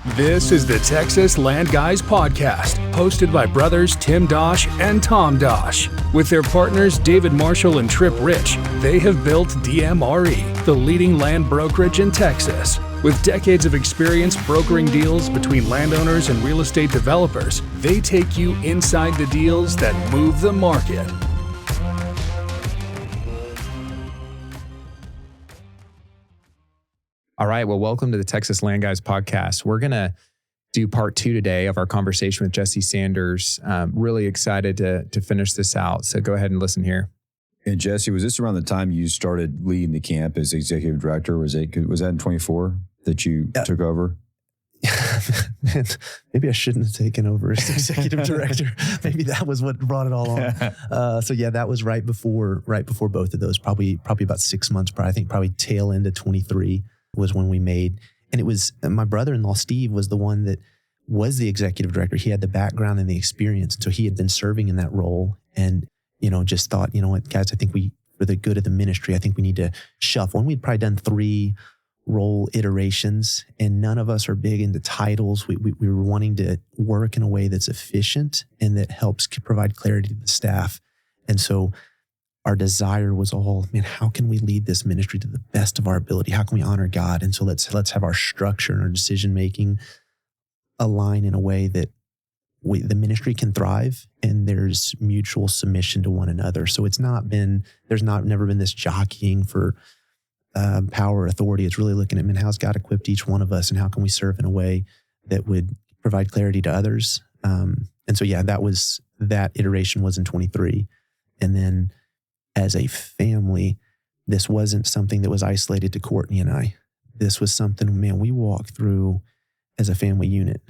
This is the Texas Land Guys podcast, hosted by brothers Tim Dosch and Tom Dosch. With their partners David Marshall and Trip Rich, they have built DMRE, the leading land brokerage in Texas. With decades of experience brokering deals between landowners and real estate developers, they take you inside the deals that move the market. All right. Well, welcome to the Texas Land Guys podcast. We're going to do part 2 today of our conversation with Jesse Sanders. Really excited to finish this out. So go ahead and listen here. And Jesse, was this around the time you started leading the camp as executive director? Was that in 24 that you took over? Man, maybe I shouldn't have taken over as executive director. Maybe that was what brought it all on. So yeah, that was right before both of those. Probably about 6 months prior. I think probably tail end of 23 was when we made. And it was my brother-in-law Steve was the one that was the executive director. He had the background and the experience, so he had been serving in that role. And just thought, you know what, guys, I think for the good of the ministry, I think we need to shuffle. And we'd probably done 3 role iterations, and none of us are big into titles. We were wanting to work in a way that's efficient and that helps provide clarity to the staff. And so our desire was all, man, how can we lead this ministry to the best of our ability? How can we honor God? And so let's have our structure and our decision making align in a way that the ministry can thrive and there's mutual submission to one another. So never been this jockeying for power or authority. It's really looking at, man, how's God equipped each one of us and how can we serve in a way that would provide clarity to others? And so, yeah, that iteration was in 23. And then as a family, this wasn't something that was isolated to Courtney and I. This was something, man, we walked through as a family unit.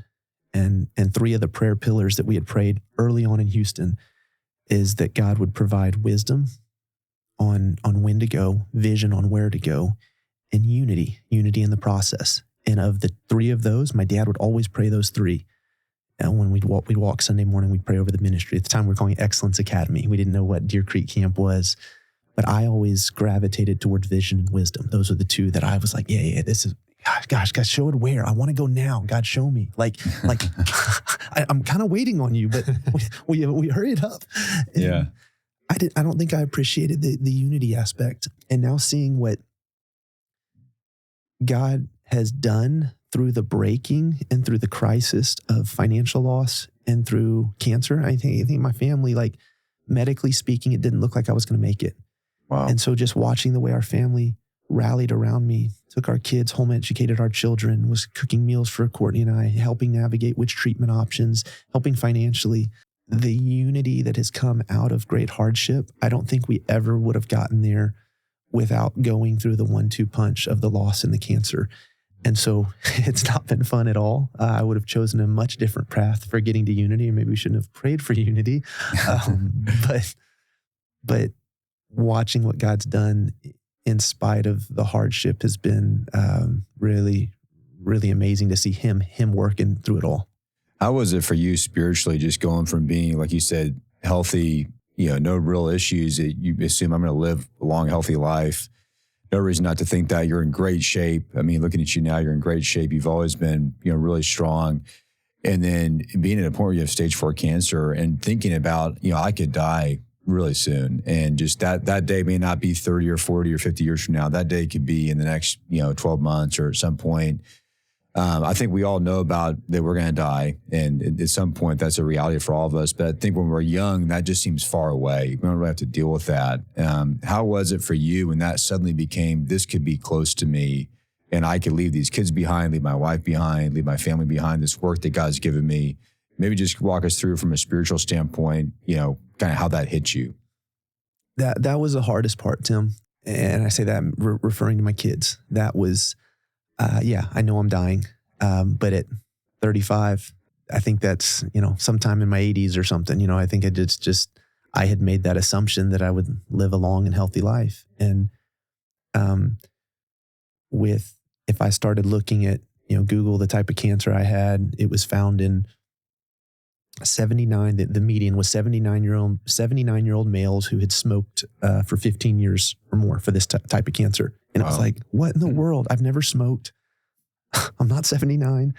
And 3 of the prayer pillars that we had prayed early on in Houston is that God would provide wisdom on when to go, vision on where to go, and unity in the process. And of the 3 of those, my dad would always pray those 3. And when we'd walk Sunday morning, we'd pray over the ministry. At the time, we were calling it Excellence Academy. We didn't know what Deer Creek Camp was, but I always gravitated towards vision and wisdom. Those are the 2 that I was like, yeah, this is, gosh, God, show it where. I want to go now. God, show me. Like I'm kind of waiting on you, but we hurry it up. And yeah. I don't think I appreciated the unity aspect. And now seeing what God has done through the breaking and through the crisis of financial loss and through cancer, I think my family, like medically speaking, it didn't look like I was going to make it. Wow. And so just watching the way our family rallied around me, took our kids, home educated our children, was cooking meals for Courtney and I, helping navigate which treatment options, helping financially. The unity that has come out of great hardship, I don't think we ever would have gotten there without going through the 1-2 punch of the loss and the cancer. And so it's not been fun at all. I would have chosen a much different path for getting to unity, or maybe we shouldn't have prayed for unity. But watching what God's done in spite of the hardship has been really, really amazing to see him working through it all. How was it for you spiritually, just going from being, like you said, healthy, no real issues that you assume I'm going to live a long, healthy life? No reason not to think that you're in great shape. I mean, looking at you now, you're in great shape. You've always been, really strong. And then being at a point where you have stage 4 cancer and thinking about, I could die really soon. And just that day may not be 30 or 40 or 50 years from now. That day could be in the next, 12 months or at some point. I think we all know about that we're going to die. And at some point, that's a reality for all of us. But I think when we're young, that just seems far away. We don't really have to deal with that. How was it for you when that suddenly became, this could be close to me and I could leave these kids behind, leave my wife behind, leave my family behind, this work that God's given me? Maybe just walk us through from a spiritual standpoint, kind of how that hit you. That was the hardest part, Tim. And I say that referring to my kids. That was... I know I'm dying, but at 35, I think that's, sometime in my 80s or something, I think I had made that assumption that I would live a long and healthy life. And if I started looking at, Google, the type of cancer I had, it was found in 79, the median was 79-year-old males who had smoked for 15 years or more for this type of cancer. And I was like, what in the world? I've never smoked. I'm not 79.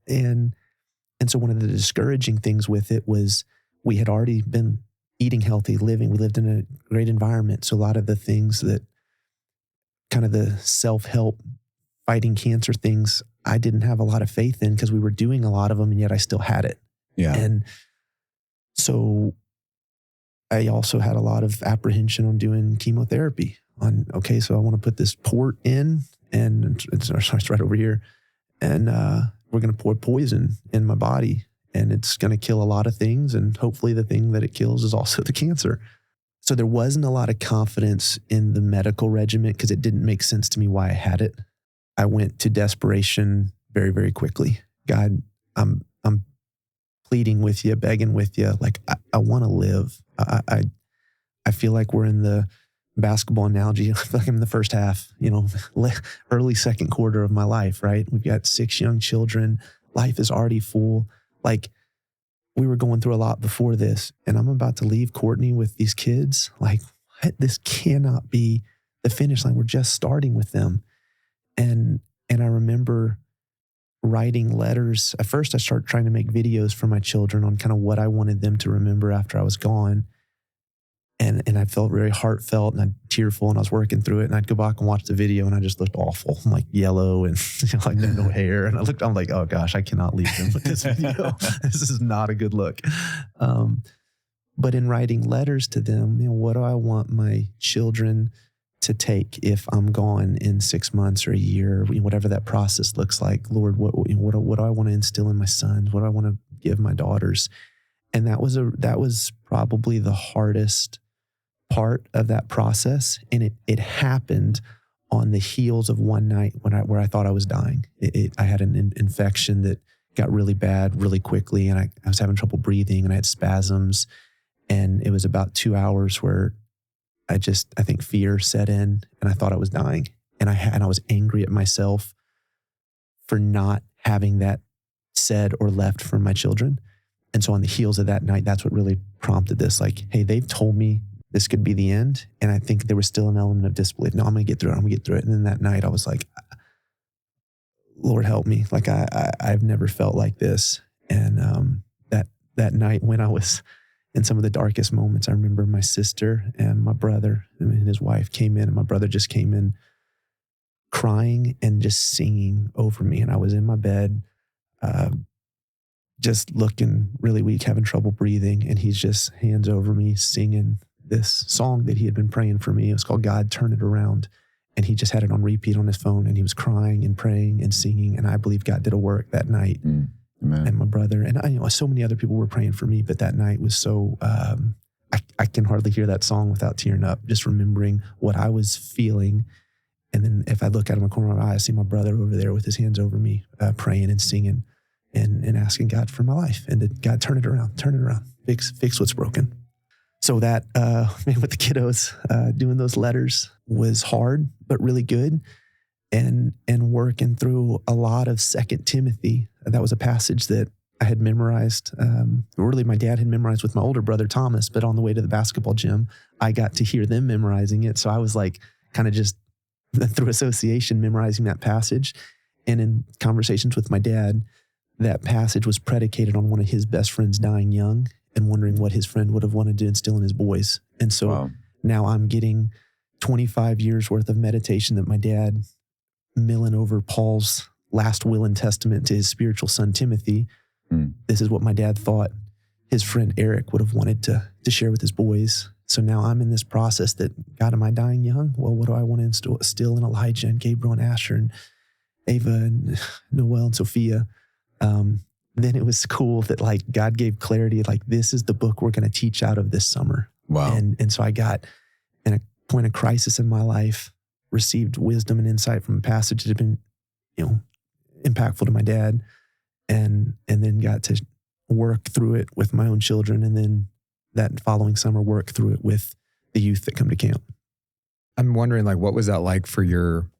And so one of the discouraging things with it was we had already been eating healthy, living. We lived in a great environment. So a lot of the things that kind of the self-help, fighting cancer things, I didn't have a lot of faith in because we were doing a lot of them and yet I still had it. Yeah. And so I also had a lot of apprehension on doing chemotherapy okay, so I want to put this port in and it's right over here. And we're going to pour poison in my body and it's going to kill a lot of things. And hopefully the thing that it kills is also the cancer. So there wasn't a lot of confidence in the medical regimen because it didn't make sense to me why I had it. I went to desperation very, very quickly. God, I'm pleading with you, begging with you. Like, I want to live. I feel like we're in the basketball analogy. I feel like I'm in the first half, early second quarter of my life, right? We've got 6 young children. Life is already full. Like, we were going through a lot before this, and I'm about to leave Courtney with these kids. Like, what? This cannot be the finish line. We're just starting with them. And I remember writing letters. At first, I started trying to make videos for my children on kind of what I wanted them to remember after I was gone. And I felt very heartfelt and tearful, and I was working through it. And I'd go back and watch the video, and I just looked awful. I'm like yellow and like no hair. And I'm like, oh gosh, I cannot leave them with this video. This is not a good look. But in writing letters to them, what do I want my children to take if I'm gone in 6 months or a year, whatever that process looks like? Lord, what do I want to instill in my sons? What do I want to give my daughters? And that was probably the hardest part of that process. And it happened on the heels of one night where I thought I was dying. I had an infection that got really bad really quickly, and I was having trouble breathing, and I had spasms. And it was about 2 hours where I think fear set in, and I thought I was dying. And I was angry at myself for not having that said or left for my children. And so on the heels of that night, that's what really prompted this. Like, hey, they've told me this could be the end. And I think there was still an element of disbelief. No, I'm going to get through it. I'm going to get through it. And then that night I was like, Lord, help me. Like I've never felt like this. And that night when I was in some of the darkest moments, I remember my sister and my brother and his wife came in, and my brother just came in crying and just singing over me. And I was in my bed, just looking really weak, having trouble breathing. And he's just hands over me singing this song that he had been praying for me. It was called God, Turn It Around. And he just had it on repeat on his phone, and he was crying and praying and singing. And I believe God did a work that night. Amen. And my brother and so many other people were praying for me, but that night was so, I can hardly hear that song without tearing up, just remembering what I was feeling. And then if I look out of my corner of my eye, I see my brother over there with his hands over me, praying and singing and asking God for my life. And that God, turn it around, fix what's broken. So that, with the kiddos, doing those letters was hard, but really good. And working through a lot of 2 Timothy. That was a passage that I had memorized. Really, my dad had memorized with my older brother, Thomas, but on the way to the basketball gym, I got to hear them memorizing it. So I was like, kind of just through association, memorizing that passage. And in conversations with my dad, that passage was predicated on one of his best friends dying young and wondering what his friend would have wanted to instill in his boys. And so now I'm getting 25 years worth of meditation that my dad milling over Paul's last will and testament to his spiritual son, Timothy. This is what my dad thought his friend Eric would have wanted to share with his boys. So now I'm in this process that, God, am I dying young? Well, what do I want to instill in Elijah and Gabriel and Asher and Ava and Noel and Sophia? Then it was cool that like God gave clarity, like this is the book we're going to teach out of this summer. Wow. And so I got in a point of crisis in my life, received wisdom and insight from a passage that had been, impactful to my dad, and then got to work through it with my own children. And then that following summer, work through it with the youth that come to camp. I'm wondering, like, what was that like for your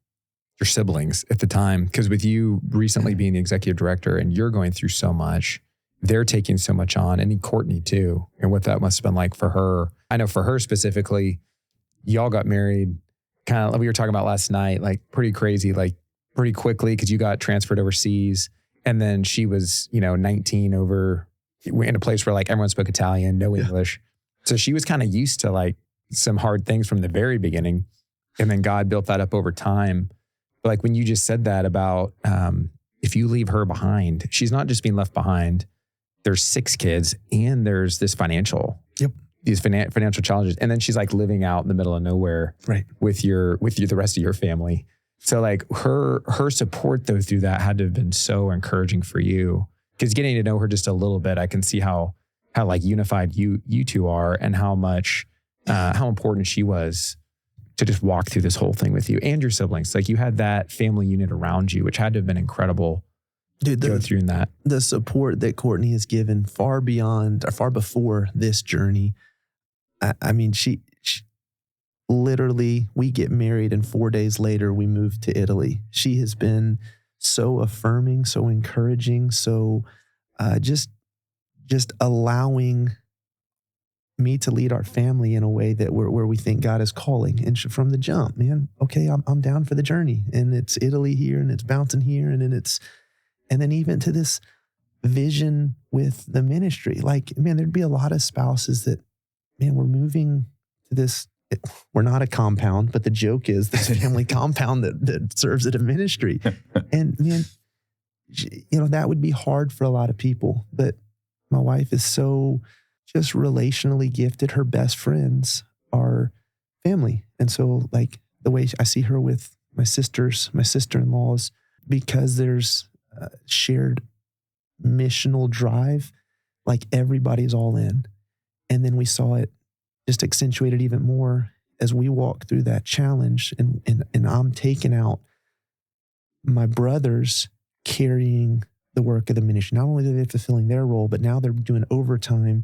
siblings at the time? Because with you recently being the executive director and you're going through so much, they're taking so much on, and Courtney too, and what that must have been like for her. I know for her specifically, y'all got married kind of like we were talking about last night, like pretty crazy, like pretty quickly because you got transferred overseas. And then she was, 19 over in a place where like everyone spoke Italian, no English. So she was kind of used to like some hard things from the very beginning. And then God built that up over time. But like when you just said that about if you leave her behind, she's not just being left behind. There's 6 kids and there's this these financial challenges. And then she's like living out in the middle of nowhere with the rest of your family. So like her support though through that had to have been so encouraging for you, because getting to know her just a little bit, I can see how like unified you two are, and how much, how important she was to just walk through this whole thing with you and your siblings. Like you had that family unit around you, which had to have been incredible. Dude, go through that. The support that Courtney has given far before this journey. I mean, she literally, we get married and 4 days later we moved to Italy. She has been so affirming, so encouraging, so just allowing me to lead our family in a way that where we think God is calling. And from the jump, man, okay, I'm down for the journey. And it's Italy here and it's bouncing here. And then even to this vision with the ministry. Like, man, there'd be a lot of spouses that, man, we're moving to this. We're not a compound, but the joke is this family compound that serves at a ministry. And man, that would be hard for a lot of people. But my wife is so just relationally gifted. Her best friends are family. And so like the way I see her with my sisters, my sister-in-laws, because there's a shared missional drive, like everybody's all in. And then we saw it just accentuated even more as we walk through that challenge. And I'm taking out my brothers carrying the work of the ministry. Not only are they fulfilling their role, but now they're doing overtime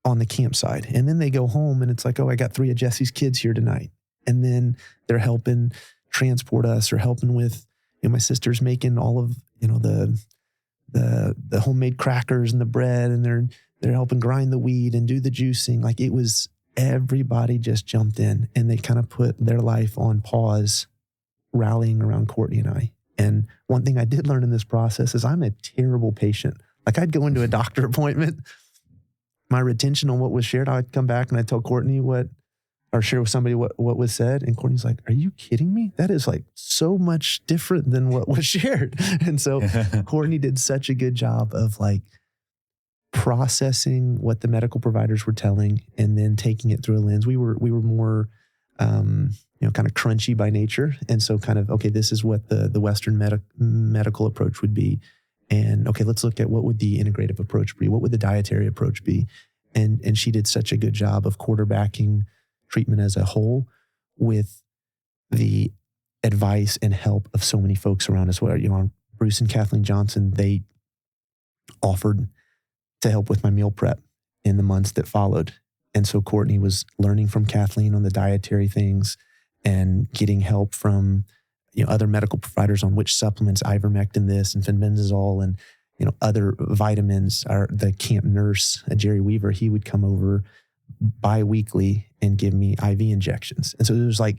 on the campsite. And then they go home and it's like, oh, I got 3 of Jesse's kids here tonight. And then they're helping transport us, or helping with, my sister's making all of, the homemade crackers and the bread, and they're helping grind the wheat and do the juicing. Like it was, everybody just jumped in and they kind of put their life on pause, rallying around Courtney and I. And one thing I did learn in this process is I'm a terrible patient. Like I'd go into a doctor appointment, my retention on what was shared, I'd come back and I'd tell Courtney or share with somebody what was said. And Courtney's like, are you kidding me? That is like so much different than what was shared. And so Courtney did such a good job of like processing what the medical providers were telling and then taking it through a lens. We were more, kind of crunchy by nature. And so kind of, okay, this is what the Western medical approach would be. And okay, let's look at what would the integrative approach be? What would the dietary approach be? And she did such a good job of quarterbacking treatment as a whole with the advice and help of so many folks around us. Bruce and Kathleen Johnson, they offered to help with my meal prep in the months that followed. And so Courtney was learning from Kathleen on the dietary things and getting help from other medical providers on which supplements, ivermectin this and fenbendazole and other vitamins. The camp nurse, Jerry Weaver, he would come over bi-weekly and give me IV injections. And so there was like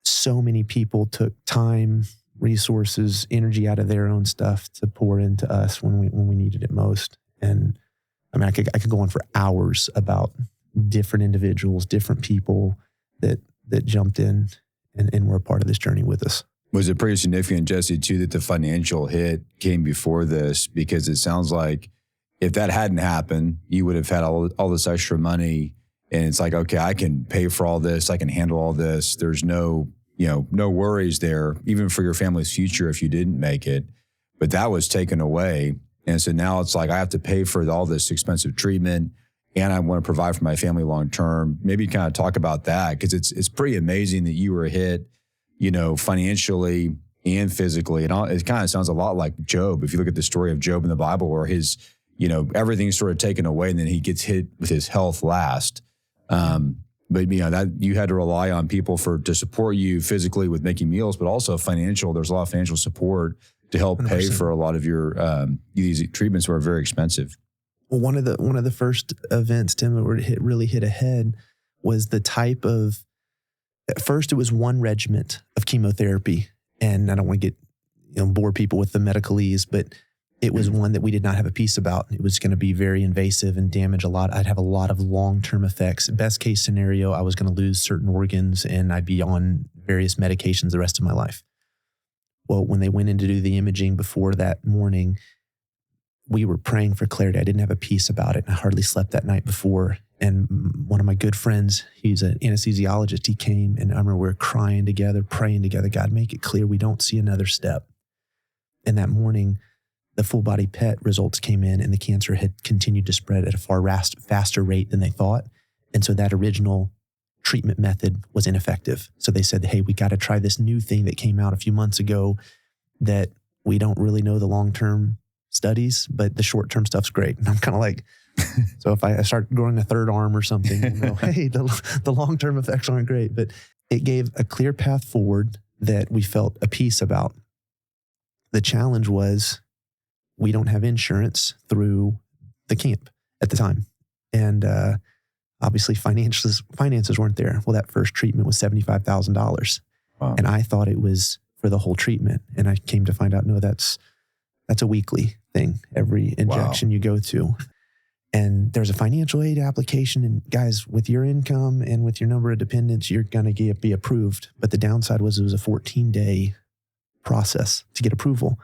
so many people took time, resources, energy out of their own stuff to pour into us when we needed it most. And I mean, I could go on for hours about different individuals, different people that jumped in and were a part of this journey with us. Was it pretty significant, Jesse, too, that the financial hit came before this? Because it sounds like if that hadn't happened, you would have had all this extra money, and it's like, okay, I can pay for all this, I can handle all this. There's no worries there, even for your family's future if you didn't make it. But that was taken away. And so now it's like I have to pay for all this expensive treatment, and I want to provide for my family long term. Maybe kind of talk about that, because it's pretty amazing that you were hit, financially and physically. And it kind of sounds a lot like Job. If you look at the story of Job in the Bible, where his, everything's sort of taken away, and then he gets hit with his health last. But that you had to rely on people to support you physically with making meals, but also financial. There's a lot of financial support to help 100%. Pay for a lot of your these treatments were very expensive. Well, one of the first events, Tim, that really hit ahead was the type of. At first, it was one regiment of chemotherapy, and I don't want to get bore people with the medicalese, but it was one that we did not have a peace about. It was going to be very invasive and damage a lot. I'd have a lot of long-term effects. Best case scenario, I was going to lose certain organs and I'd be on various medications the rest of my life. Well, when they went in to do the imaging before that morning, we were praying for clarity. I didn't have a peace about it. I hardly slept that night before. And one of my good friends, he's an anesthesiologist, he came, and I remember we were crying together, praying together, God, make it clear we don't see another step. And that morning, the full body PET results came in and the cancer had continued to spread at a far faster rate than they thought. And so that original treatment method was ineffective. So they said, hey, we got to try this new thing that came out a few months ago that we don't really know the long-term studies, but the short-term stuff's great. And I'm kind of like, so if I start growing a third arm or something, hey, the long-term effects aren't great. But it gave a clear path forward that we felt a peace about. The challenge was we don't have insurance through the camp at the time. And obviously finances weren't there. Well, that first treatment was $75,000. Wow. And I thought it was for the whole treatment. And I came to find out, no, that's a weekly thing, every injection you go to. And there's a financial aid application. And guys, with your income and with your number of dependents, you're going to be approved. But the downside was it was a 14-day process to get approval.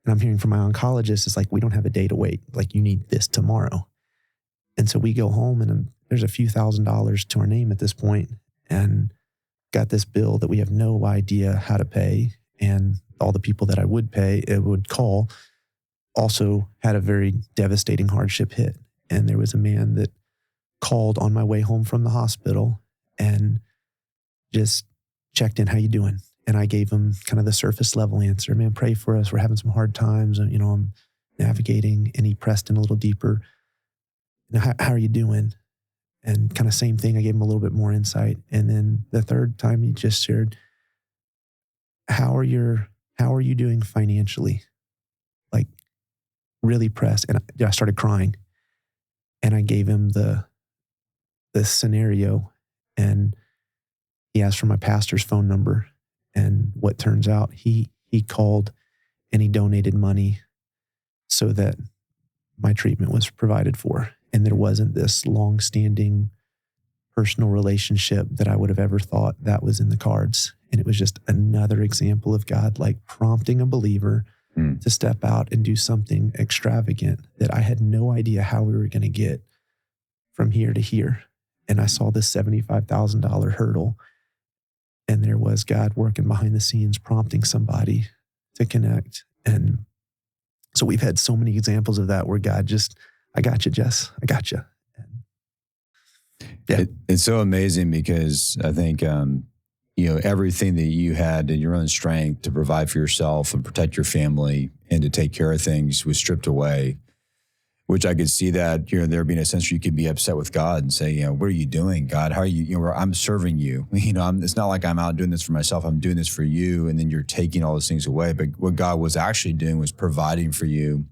And I'm hearing from my oncologist, it's like, we don't have a day to wait. Like, you need this tomorrow. And so we go home and there's a few $1,000s to our name at this point, and got this bill that we have no idea how to pay. And all the people that I would call also had a very devastating hardship hit. And there was a man that called on my way home from the hospital and just checked in, how you doing? And I gave him kind of the surface level answer, man, pray for us. We're having some hard times. I'm navigating. And he pressed in a little deeper. How are you doing? And kind of same thing. I gave him a little bit more insight. And then the third time he just shared, how are you doing financially? Like, really pressed. And I started crying. And I gave him the scenario, and he asked for my pastor's phone number. And what turns out, he called and he donated money so that my treatment was provided for. And there wasn't this long-standing personal relationship that I would have ever thought that was in the cards. And it was just another example of God, like, prompting a believer to step out and do something extravagant that I had no idea how we were going to get from here to here. And I saw this $75,000 hurdle, and there was God working behind the scenes, prompting somebody to connect. And so we've had so many examples of that where God just, I got you, Jess. I got you. Yeah. It's so amazing because I think, everything that you had in your own strength to provide for yourself and protect your family and to take care of things was stripped away, which I could see that, there being a sense where you could be upset with God and say, what are you doing, God? How are you, I'm serving you. It's not like I'm out doing this for myself. I'm doing this for you. And then you're taking all those things away. But what God was actually doing was providing for you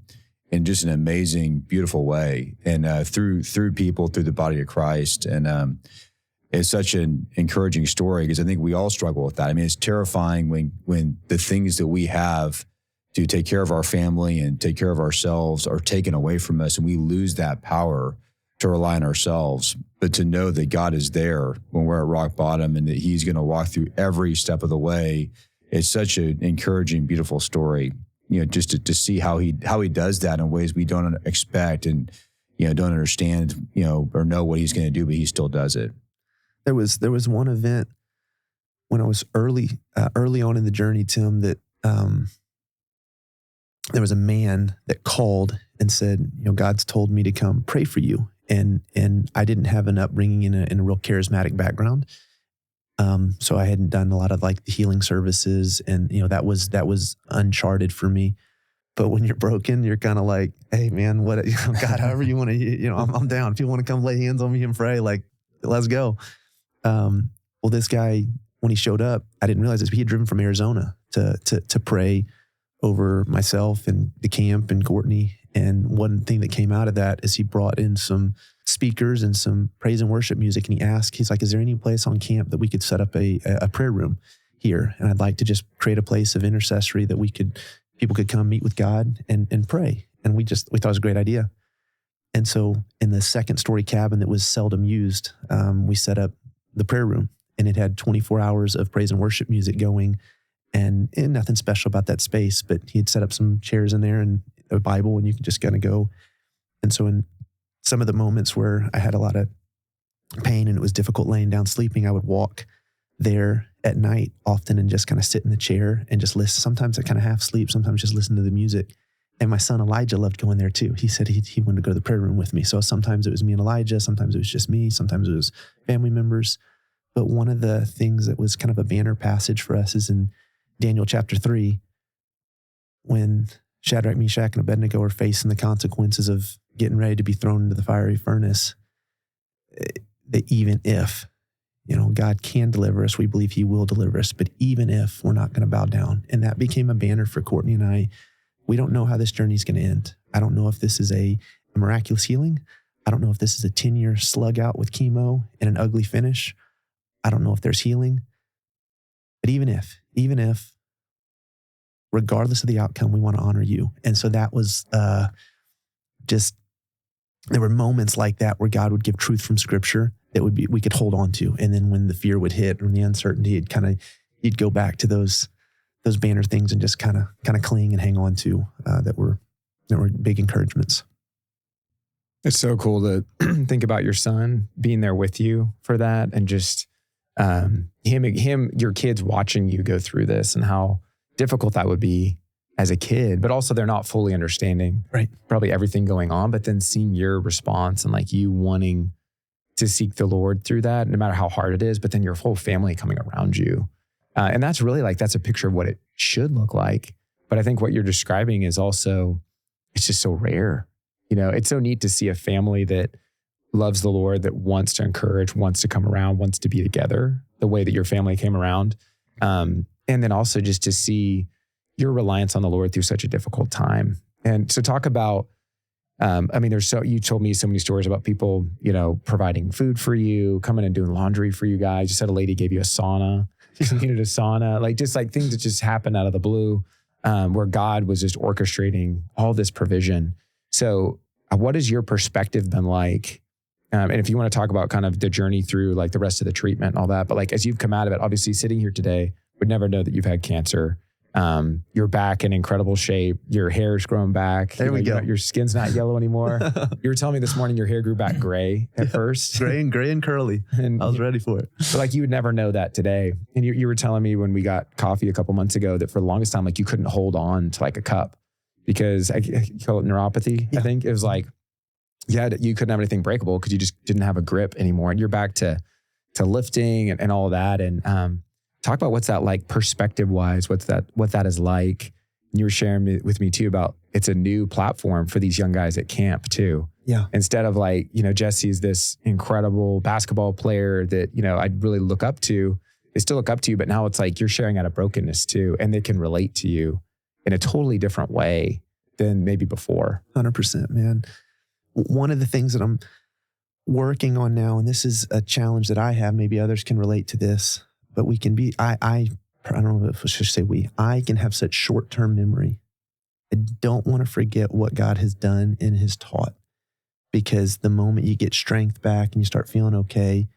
in just an amazing, beautiful way. And through people, through the body of Christ. And it's such an encouraging story because I think we all struggle with that. I mean, it's terrifying when the things that we have to take care of our family and take care of ourselves are taken away from us, and we lose that power to rely on ourselves. But to know that God is there when we're at rock bottom and that He's going to walk through every step of the way, it's such an encouraging, beautiful story. Just to see how he does that in ways we don't expect and don't understand, or know what He's going to do, but He still does it. There was one event when I was early on in the journey, Tim, that there was a man that called and said, God's told me to come pray for you. And I didn't have an upbringing in a real charismatic background. So I hadn't done a lot of like the healing services, and that was uncharted for me. But when you're broken, you're kind of like, hey man, what, God, however you want to, I'm down. If you want to come lay hands on me and pray, like, let's go. Well, this guy, when he showed up, I didn't realize this, but he had driven from Arizona to pray over myself and the camp and Courtney. And one thing that came out of that is he brought in some speakers and some praise and worship music. And he's like, is there any place on camp that we could set up a prayer room? here. And I'd like to just create a place of intercessory that people could come meet with God and pray. And we thought it was a great idea. And so in the second story cabin that was seldom used, we set up the prayer room, and it had 24 hours of praise and worship music going, and nothing special about that space, but he had set up some chairs in there and a Bible, and you could just kind of go. And so in some of the moments where I had a lot of pain and it was difficult laying down sleeping, I would walk there at night often and just kind of sit in the chair and just listen. Sometimes I kind of half sleep, sometimes just listen to the music. And my son Elijah loved going there too. He said he wanted to go to the prayer room with me. So sometimes it was me and Elijah, sometimes it was just me, sometimes it was family members. But one of the things that was kind of a banner passage for us is in Daniel chapter 3, when Shadrach, Meshach, and Abednego are facing the consequences of getting ready to be thrown into the fiery furnace. That even if, God can deliver us, we believe he will deliver us, but even if, we're not going to bow down. And that became a banner for Courtney and I. We don't know how this journey is going to end. I don't know if this is a miraculous healing. I don't know if this is a 10-year slug out with chemo and an ugly finish. I don't know if there's healing. But even if, regardless of the outcome, we want to honor you. And so that was there were moments like that where God would give truth from Scripture that we could hold on to. And then when the fear would hit or the uncertainty, you'd go back to those banner things and just kind of cling and hang on to that were big encouragements. It's so cool to think about your son being there with you for that, and just your kids watching you go through this and how difficult that would be as a kid, but also they're not fully understanding probably everything going on, but then seeing your response and like you wanting to seek the Lord through that, no matter how hard it is, but then your whole family coming around you. And that's really that's a picture of what it should look like. But I think what you're describing is also, it's just so rare. It's so neat to see a family that loves the Lord, that wants to encourage, wants to come around, wants to be together the way that your family came around. And then also just to see your reliance on the Lord through such a difficult time. And to talk about, you told me so many stories about people, providing food for you, coming and doing laundry for you guys. You said a lady gave you a sauna. You needed a sauna, things that just happened out of the blue, where God was just orchestrating all this provision. So what has your perspective been like? And if you want to talk about kind of the journey through the rest of the treatment and all that, but as you've come out of it, obviously sitting here today, would never know that you've had cancer. You're back in incredible shape. Your hair's grown back. There we go. Your skin's not yellow anymore. You were telling me this morning your hair grew back gray at first. Gray and curly. And I was ready for it. But you would never know that today. And you were telling me when we got coffee a couple months ago that for the longest time, you couldn't hold on to a cup because I call it neuropathy. Yeah. I think it was you couldn't have anything breakable because you just didn't have a grip anymore. And you're back to lifting and all of that. And, talk about what's that like perspective-wise, what that is like. And you were sharing with me too about it's a new platform for these young guys at camp too. Yeah. Instead of Jesse's this incredible basketball player that, I'd really look up to. They still look up to you, but now it's you're sharing out of brokenness too. And they can relate to you in a totally different way than maybe before. 100%, man. One of the things that I'm working on now, and this is a challenge that I have, maybe others can relate to this, but we can be, I don't know if I should say I can have such short-term memory. I don't want to forget what God has done and has taught, because the moment you get strength back and you start feeling okay,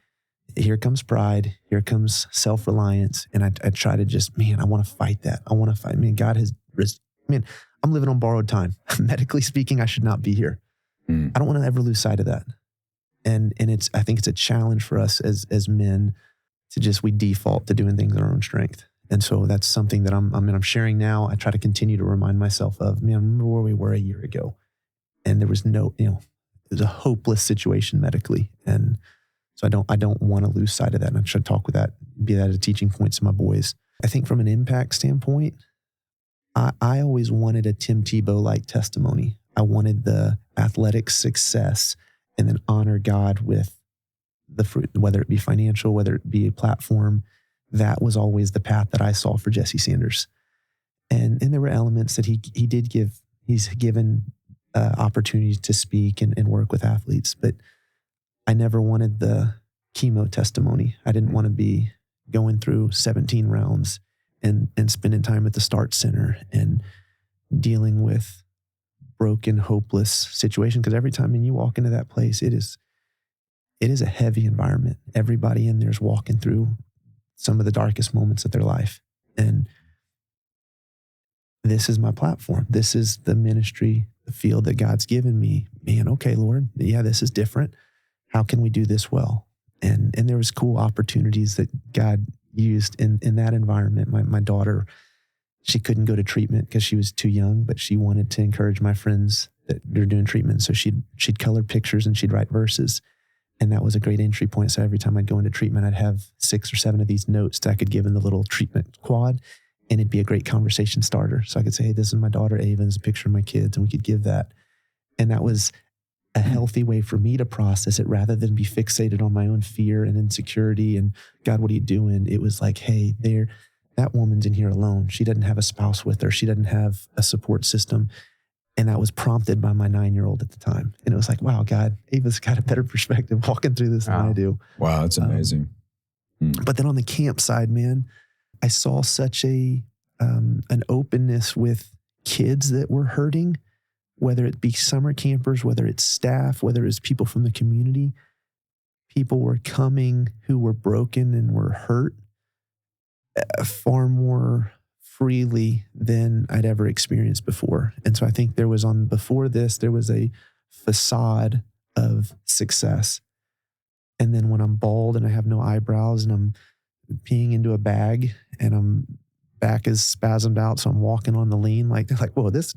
here comes pride, here comes self-reliance. And I try to just, I want to fight that. God has, I'm living on borrowed time. Medically speaking, I should not be here. I don't want to ever lose sight of that. And I think it's a challenge for us as men to we default to doing things in our own strength. And so that's something that I'm sharing now. I try to continue to remind myself of, remember where we were a year ago. And there was it was a hopeless situation medically. And so I don't want to lose sight of that. And I try to talk with that, be that a teaching point to my boys. I think from an impact standpoint, I always wanted a Tim Tebow-like testimony. I wanted the athletic success and then honor God with the fruit, whether it be financial, whether it be a platform. That was always the path that I saw for Jesse Sanders. And there were elements that he did give. He's given opportunities to speak and work with athletes, but I never wanted the chemo testimony. I didn't want to be going through 17 rounds and spending time at the Start Center and dealing with broken, hopeless situation. Because every time when you walk into that place, it is a heavy environment. Everybody in there is walking through some of the darkest moments of their life. And this is my platform. This is the ministry, the field that God's given me. Man, okay, Lord, yeah, this is different. How can we do this well? And there was cool opportunities that God used in that environment. My daughter, she couldn't go to treatment because she was too young, but she wanted to encourage my friends that they're doing treatment. So she'd color pictures and she'd write verses. And that was a great entry point. So every time I'd go into treatment, I'd have 6 or 7 of these notes that I could give in the little treatment quad. And it'd be a great conversation starter. So I could say, hey, this is my daughter, Ava, this is a picture of my kids. And we could give that. And that was a healthy way for me to process it rather than be fixated on my own fear and insecurity. And God, what are you doing? It was like, hey, that woman's in here alone. She doesn't have a spouse with her. She doesn't have a support system. And that was prompted by my 9-year-old at the time. And it was like, wow, God, Ava's got a better perspective walking through this than I do. Wow, that's amazing. But then on the camp side, man, I saw such an openness with kids that were hurting, whether it be summer campers, whether it's staff, whether it's people from the community. People were coming who were broken and were hurt far more freely than I'd ever experienced before. And so I think before this, there was a facade of success. And then when I'm bald and I have no eyebrows and I'm peeing into a bag and I'm back is spasmed out, so I'm walking on the lean, like they're like, whoa, this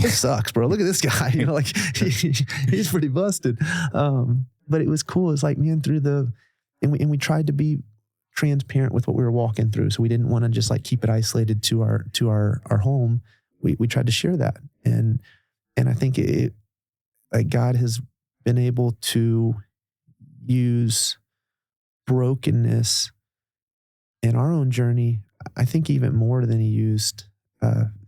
sucks, bro. Look at this guy. Like he's pretty busted. But it was cool. It's like, man, and we tried to be transparent with what we were walking through. So we didn't want to just like keep it isolated to our home. We tried to share that. And I think like God has been able to use brokenness in our own journey, I think even more than he used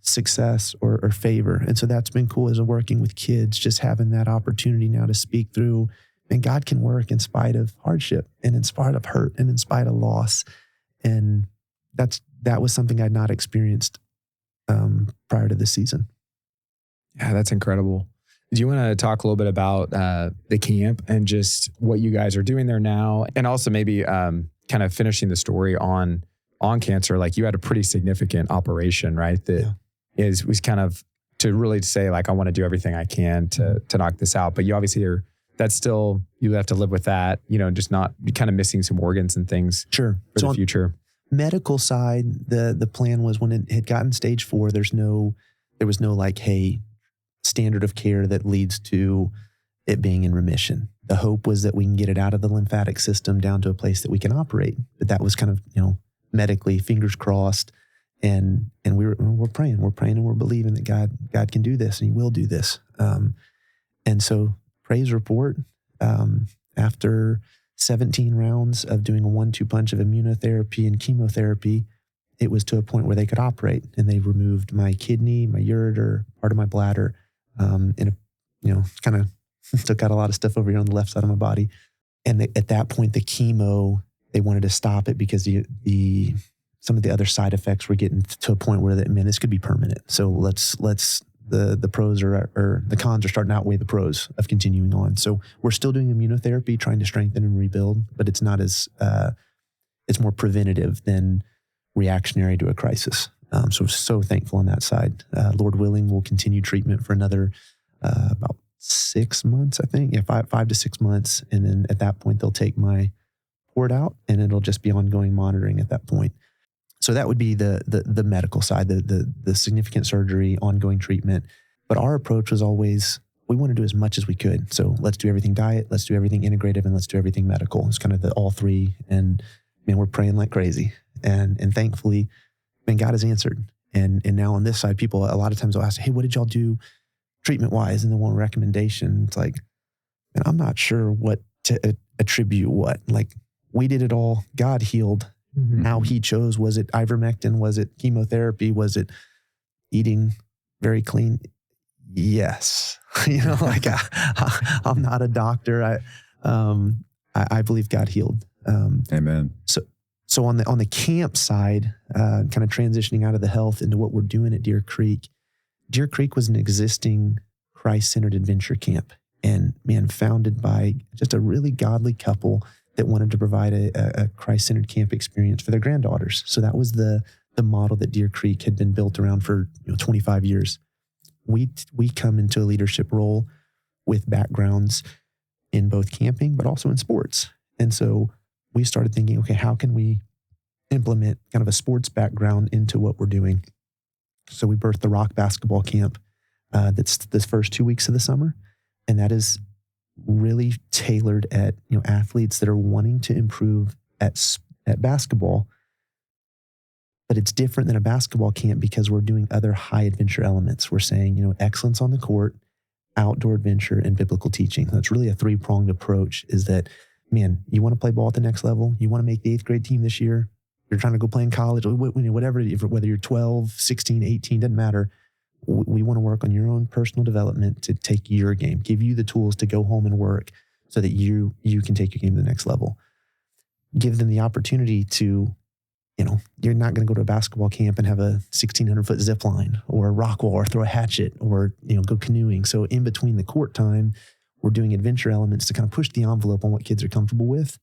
success or favor. And so that's been cool as working with kids, just having that opportunity now to speak through. And God can work in spite of hardship and in spite of hurt and in spite of loss. And that was something I'd not experienced prior to this season. Yeah, that's incredible. Do you want to talk a little bit about the camp and just what you guys are doing there now? And also maybe kind of finishing the story on cancer. Like you had a pretty significant operation, right? That was kind of to really say like, I want to do everything I can to knock this out. But you obviously you have to live with that, just not be kind of missing some organs and things for the future. Medical side, the plan was when it had gotten stage 4, there was no like, hey, standard of care that leads to it being in remission. The hope was that we can get it out of the lymphatic system down to a place that we can operate. But that was kind of, medically, fingers crossed. And we're praying and we're believing that God can do this and he will do this. And so praise report, after 17 rounds of doing a 1-2 punch of immunotherapy and chemotherapy, it was to a point where they could operate, and they removed my kidney, my ureter, part of my bladder, and kind of took out a lot of stuff over here on the left side of my body. And at that point, the chemo, they wanted to stop it because some of the other side effects were getting to a point where this could be permanent. So let's the pros or the cons are starting to outweigh the pros of continuing on. So we're still doing immunotherapy, trying to strengthen and rebuild, but it's not as it's more preventative than reactionary to a crisis. So thankful on that side. Lord willing, we'll continue treatment for another about 6 months, I think. Yeah, 5 to 6 months. And then at that point, they'll take my port out and it'll just be ongoing monitoring at that point. So that would be the medical side, the significant surgery, ongoing treatment. But our approach was always, we want to do as much as we could. So let's do everything diet, let's do everything integrative, and let's do everything medical. It's kind of the all three. And man, we're praying like crazy. And thankfully, man, God has answered. And now on this side, people a lot of times will ask, hey, what did y'all do treatment-wise? And then one recommendation, it's like, man, I'm not sure what to attribute what. Like, we did it all. God healed. Mm-hmm. How he chose. Was it ivermectin? Was it chemotherapy? Was it eating very clean? Yes. I'm not a doctor. I believe God healed. Amen. So So on the camp side, kind of transitioning out of the health into what we're doing at Deer Creek was an existing Christ-centered adventure camp, and man, founded by just a really godly couple that wanted to provide a Christ-centered camp experience for their granddaughters. So that was the model that Deer Creek had been built around for 25 years. We come into a leadership role with backgrounds in both camping, but also in sports. And so we started thinking, okay, how can we implement kind of a sports background into what we're doing? So we birthed the Rock Basketball Camp that's this first 2 weeks of the summer. And that is really tailored at athletes that are wanting to improve at basketball. But it's different than a basketball camp because we're doing other high adventure elements. We're saying, excellence on the court, outdoor adventure, and biblical teaching. That's really a three-pronged approach, is that, man, you want to play ball at the next level? You want to make the 8th grade team this year? You're trying to go play in college, whatever, whether you're 12, 16, 18, doesn't matter. We want to work on your own personal development to take your game, give you the tools to go home and work so that you can take your game to the next level. Give them the opportunity to, you're not going to go to a basketball camp and have a 1,600-foot zip line or a rock wall or throw a hatchet or, go canoeing. So in between the court time, we're doing adventure elements to kind of push the envelope on what kids are comfortable with.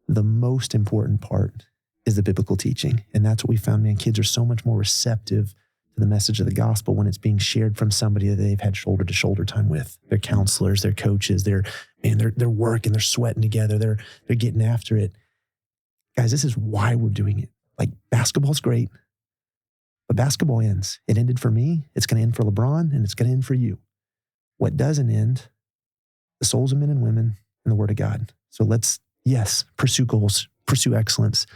The most important part is the biblical teaching. And that's what we found, man, kids are so much more receptive to the message of the gospel when it's being shared from somebody that they've had shoulder to shoulder time with. Their counselors, their coaches, they're working, they're sweating together, they're getting after it. Guys, this is why we're doing it. Like, basketball's great, but basketball ends. It ended for me. It's going to end for LeBron, and it's going to end for you. What doesn't end, the souls of men and women and the word of God. So let's, yes, pursue goals, pursue excellence.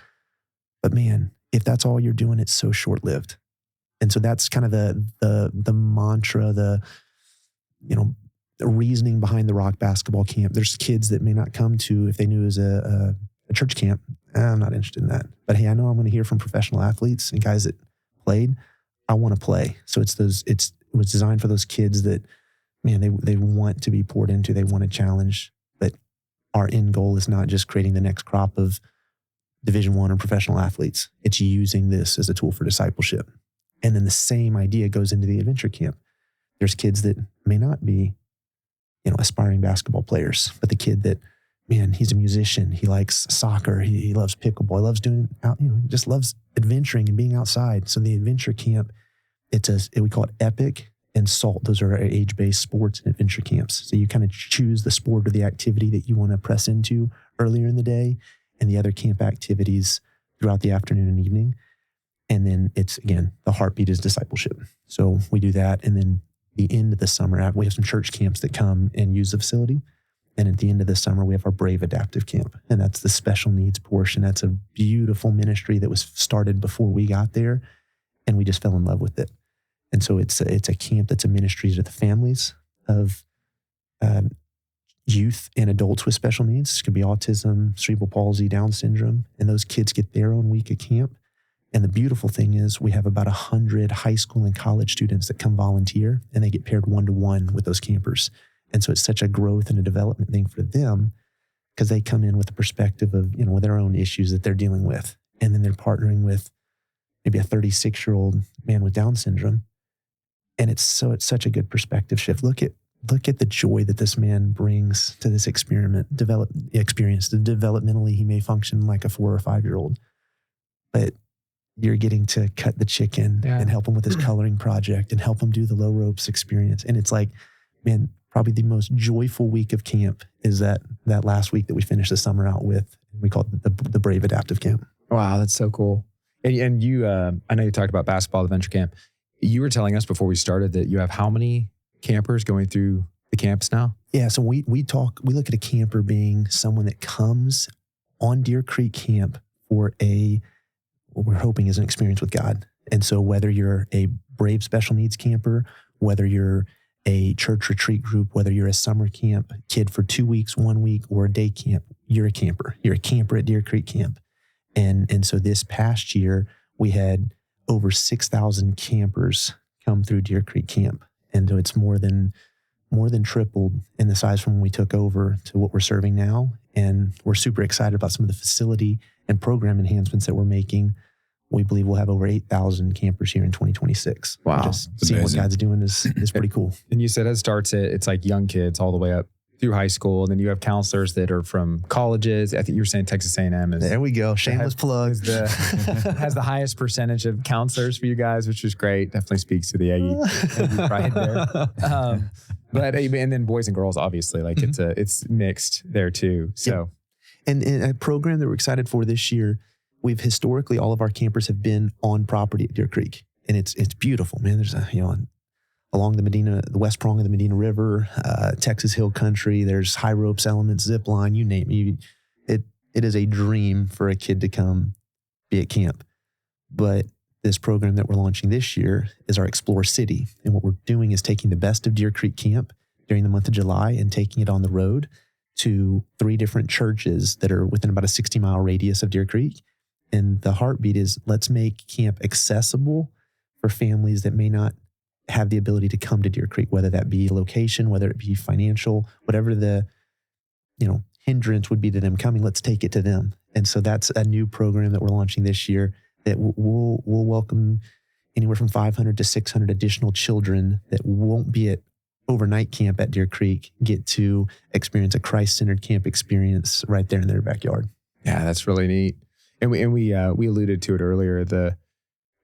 But man, if that's all you're doing, it's so short-lived. And so that's kind of the mantra, the reasoning behind the Rock Basketball Camp. There's kids that may not come to, if they knew it was a church camp, I'm not interested in that. But hey, I know I'm going to hear from professional athletes and guys that played. I want to play. So it was designed for those kids that, man, they want to be poured into. They want to challenge. But our end goal is not just creating the next crop of Division I or professional athletes. It's using this as a tool for discipleship. And then the same idea goes into the adventure camp. There's kids that may not be, aspiring basketball players, but the kid that, man, he's a musician. He likes soccer. He loves pickleball. He loves doing out, he just loves adventuring and being outside. So the adventure camp, we call it Epic and SALT. Those are our age-based sports and adventure camps. So you kind of choose the sport or the activity that you want to press into earlier in the day, and the other camp activities throughout the afternoon and evening. And then it's, again, the heartbeat is discipleship. So we do that. And then the end of the summer, we have some church camps that come and use the facility. And at the end of the summer, we have our Brave Adaptive Camp. And that's the special needs portion. That's a beautiful ministry that was started before we got there. And we just fell in love with it. And so it's a camp that's a ministry to the families of youth and adults with special needs. It could be autism, cerebral palsy, Down syndrome. And those kids get their own week of camp. And the beautiful thing is we have about 100 high school and college students that come volunteer, and they get paired one-to-one with those campers. And so it's such a growth and a development thing for them because they come in with the perspective of, with their own issues that they're dealing with. And then they're partnering with maybe a 36-year-old man with Down syndrome. And it's such a good perspective shift. Look at the joy that this man brings to this experience. Developmentally, he may function like a 4 or 5-year-old, but you're getting to cut the chicken and help him with his coloring project and help him do the low ropes experience. And it's like, man, probably the most joyful week of camp is that last week that we finished the summer out with. We call it the Brave Adaptive Camp. Wow, that's so cool. And you, I know you talked about basketball adventure camp. You were telling us before we started that you have how many campers going through the camps now? Yeah, so we look at a camper being someone that comes on Deer Creek Camp for what we're hoping is an experience with God. And so whether you're a Brave special needs camper, whether you're a church retreat group, whether you're a summer camp kid for 2 weeks, 1 week, or a day camp, you're a camper. You're a camper at Deer Creek Camp. And so this past year, we had over 6,000 campers come through Deer Creek Camp. And so it's more than tripled in the size from when we took over to what we're serving now. And we're super excited about some of the facility and program enhancements that we're making, we believe we'll have over 8,000 campers here in 2026. Wow. Just seeing what God's doing is pretty cool. And you said it starts it's like young kids all the way up through high school. And then you have counselors that are from colleges. I think you were saying Texas A&M is. There we go. Shameless plug. Has the highest percentage of counselors for you guys, which is great. Definitely speaks to the Aggie pride there. But and then boys and girls, obviously, like it's mixed there too. So, and a program that we're excited for this year, we've historically, all of our campers have been on property at Deer Creek, and it's beautiful, man. There's along the west prong of the Medina River, Texas Hill Country. There's high ropes, elements, zip line, you name it. It is a dream for a kid to come be at camp. But this program that we're launching this year is our Explore City. And what we're doing is taking the best of Deer Creek Camp during the month of July and taking it on the road to 3 different churches that are within about a 60-mile radius of Deer Creek. And the heartbeat is, let's make camp accessible for families that may not have the ability to come to Deer Creek, whether that be location, whether it be financial, whatever the hindrance would be to them coming, let's take it to them. And so that's a new program that we're launching this year that we'll welcome anywhere from 500 to 600 additional children that won't be at overnight camp at Deer Creek, get to experience a Christ-centered camp experience right there in their backyard. Yeah, that's really neat. And we alluded to it earlier,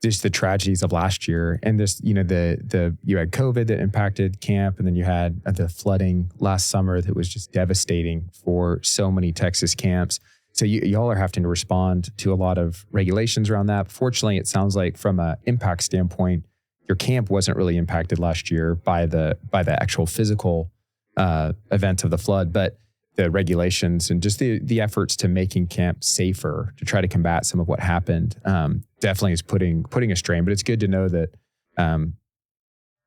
just the tragedies of last year, and this, you had COVID that impacted camp, and then you had the flooding last summer that was just devastating for so many Texas camps. So y'all are having to respond to a lot of regulations around that. Fortunately, it sounds like from an impact standpoint, your camp wasn't really impacted last year by the actual physical event of the flood, but the regulations and just the efforts to making camp safer to try to combat some of what happened definitely is putting a strain. But it's good to know that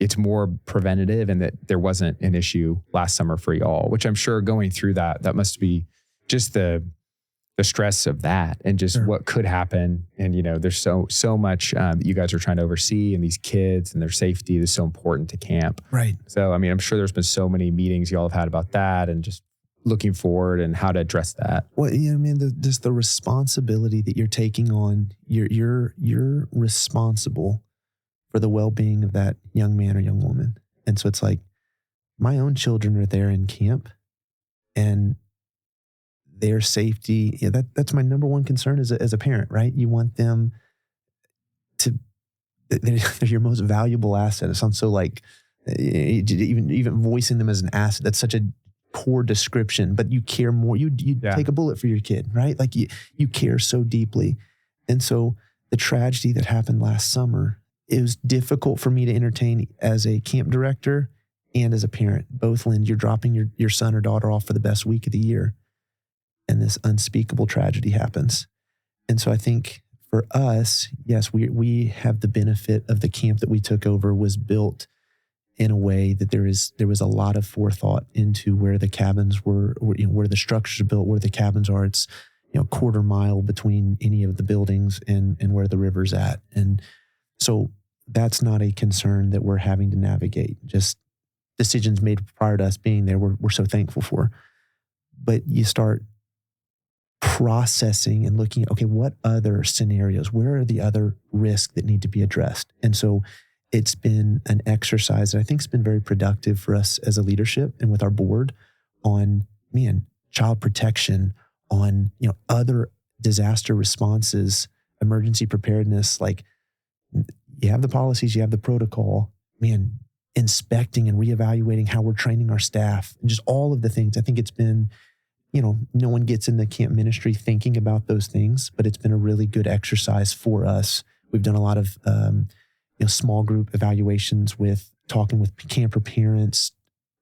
it's more preventative and that there wasn't an issue last summer for y'all, which I'm sure going through that must be just the stress of that and just what could happen. And, there's so much that you guys are trying to oversee, and these kids and their safety is so important to camp. Right. So, I'm sure there's been so many meetings y'all have had about that and just looking forward and how to address that. Well, just the responsibility that you're taking on, you're responsible for the well-being of that young man or young woman. And so it's like, my own children are there in camp, and their safety, that's my number one concern as a parent, right? You want them they're your most valuable asset. It sounds so like, even voicing them as an asset, that's such a poor description, but you care more. You take a bullet for your kid, right? Like you care so deeply. And so the tragedy that happened last summer, it was difficult for me to entertain as a camp director and as a parent. Both, Lynn, you're dropping your son or daughter off for the best week of the year, and this unspeakable tragedy happens. And so I think for us, yes, we have the benefit of the camp that we took over was built in a way that there was a lot of forethought into where the cabins were, where the structures are built, where the cabins are. It's quarter mile between any of the buildings and where the river's at. And so that's not a concern that we're having to navigate. Just decisions made prior to us being there, we're so thankful for. But you start processing and looking at, okay, what other scenarios, where are the other risks that need to be addressed? And so it's been an exercise that I think has been very productive for us as a leadership and with our board on, child protection, on, other disaster responses, emergency preparedness. Like, you have the policies, you have the protocol, inspecting and reevaluating how we're training our staff, and just all of the things. I think it's been, no one gets in the camp ministry thinking about those things, but it's been a really good exercise for us. We've done a lot of, small group evaluations with talking with camper parents,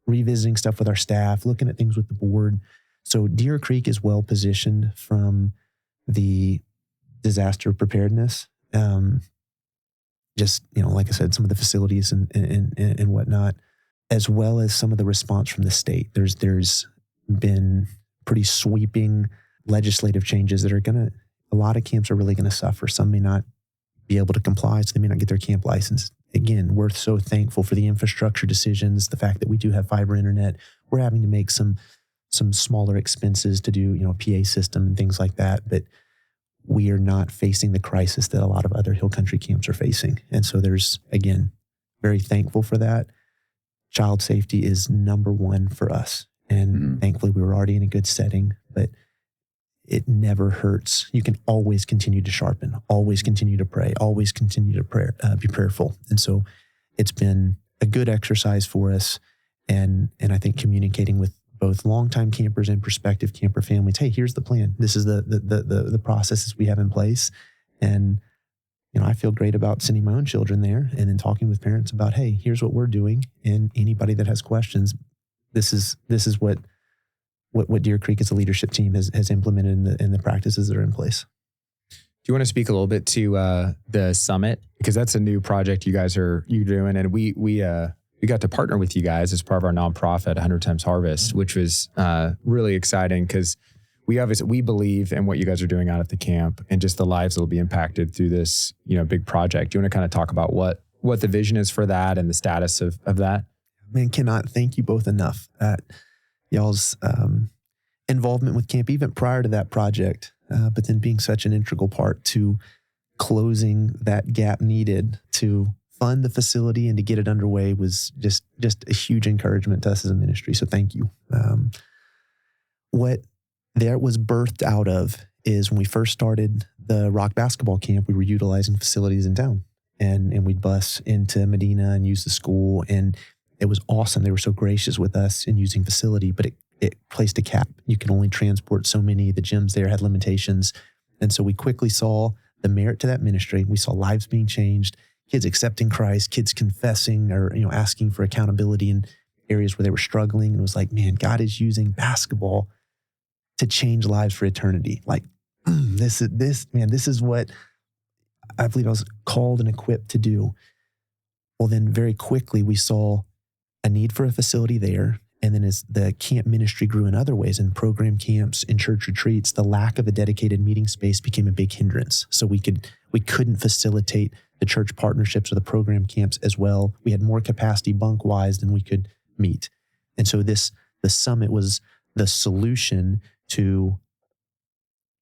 revisiting stuff with our staff, looking at things with the board. So Deer Creek is well positioned from the disaster preparedness. Like I said, some of the facilities and whatnot, as well as some of the response from the state. There's been pretty sweeping legislative changes that are a lot of camps are really going to suffer. Some may not be able to comply, so they may not get their camp license. Again, we're so thankful for the infrastructure decisions, the fact that we do have fiber internet. We're having to make some smaller expenses to do, a PA system and things like that. But we are not facing the crisis that a lot of other hill country camps are facing. And so there's, again, very thankful for that. Child safety is number one for us. And thankfully we were already in a good setting, but it never hurts. You can always continue to sharpen, always continue to pray, always continue to be prayerful. And so it's been a good exercise for us. And I think communicating with both longtime campers and prospective camper families, hey, here's the plan. This is the processes we have in place. And, I feel great about sending my own children there and then talking with parents about, hey, here's what we're doing. And anybody that has questions, this is what Deer Creek as a leadership team has implemented in the practices that are in place. Do you want to speak a little bit to the summit? Because that's a new project you're doing. And we got to partner with you guys as part of our nonprofit, 100 Times Harvest, which was really exciting because we believe in what you guys are doing out at the camp and just the lives that will be impacted through this, big project. Do you want to kind of talk about what the vision is for that and the status of that? Man, cannot thank you both enough at y'all's involvement with camp, even prior to that project, but then being such an integral part to closing that gap needed to fund the facility and to get it underway was just a huge encouragement to us as a ministry. So thank you. What that was birthed out of is when we first started the rock basketball camp, we were utilizing facilities in town and we'd bus into Medina and use the school. And it was awesome. They were so gracious with us in using facility, but it placed a cap. You can only transport so many. The gyms there had limitations. And so we quickly saw the merit to that ministry. We saw lives being changed, kids accepting Christ, kids confessing or, asking for accountability in areas where they were struggling. And it was like, man, God is using basketball to change lives for eternity. Like this is what I believe I was called and equipped to do. Well, then very quickly we saw a need for a facility there. And then as the camp ministry grew in other ways, in program camps, in church retreats, the lack of a dedicated meeting space became a big hindrance. So we couldn't facilitate the church partnerships or the program camps as well. We had more capacity bunk-wise than we could meet. And so the summit was the solution to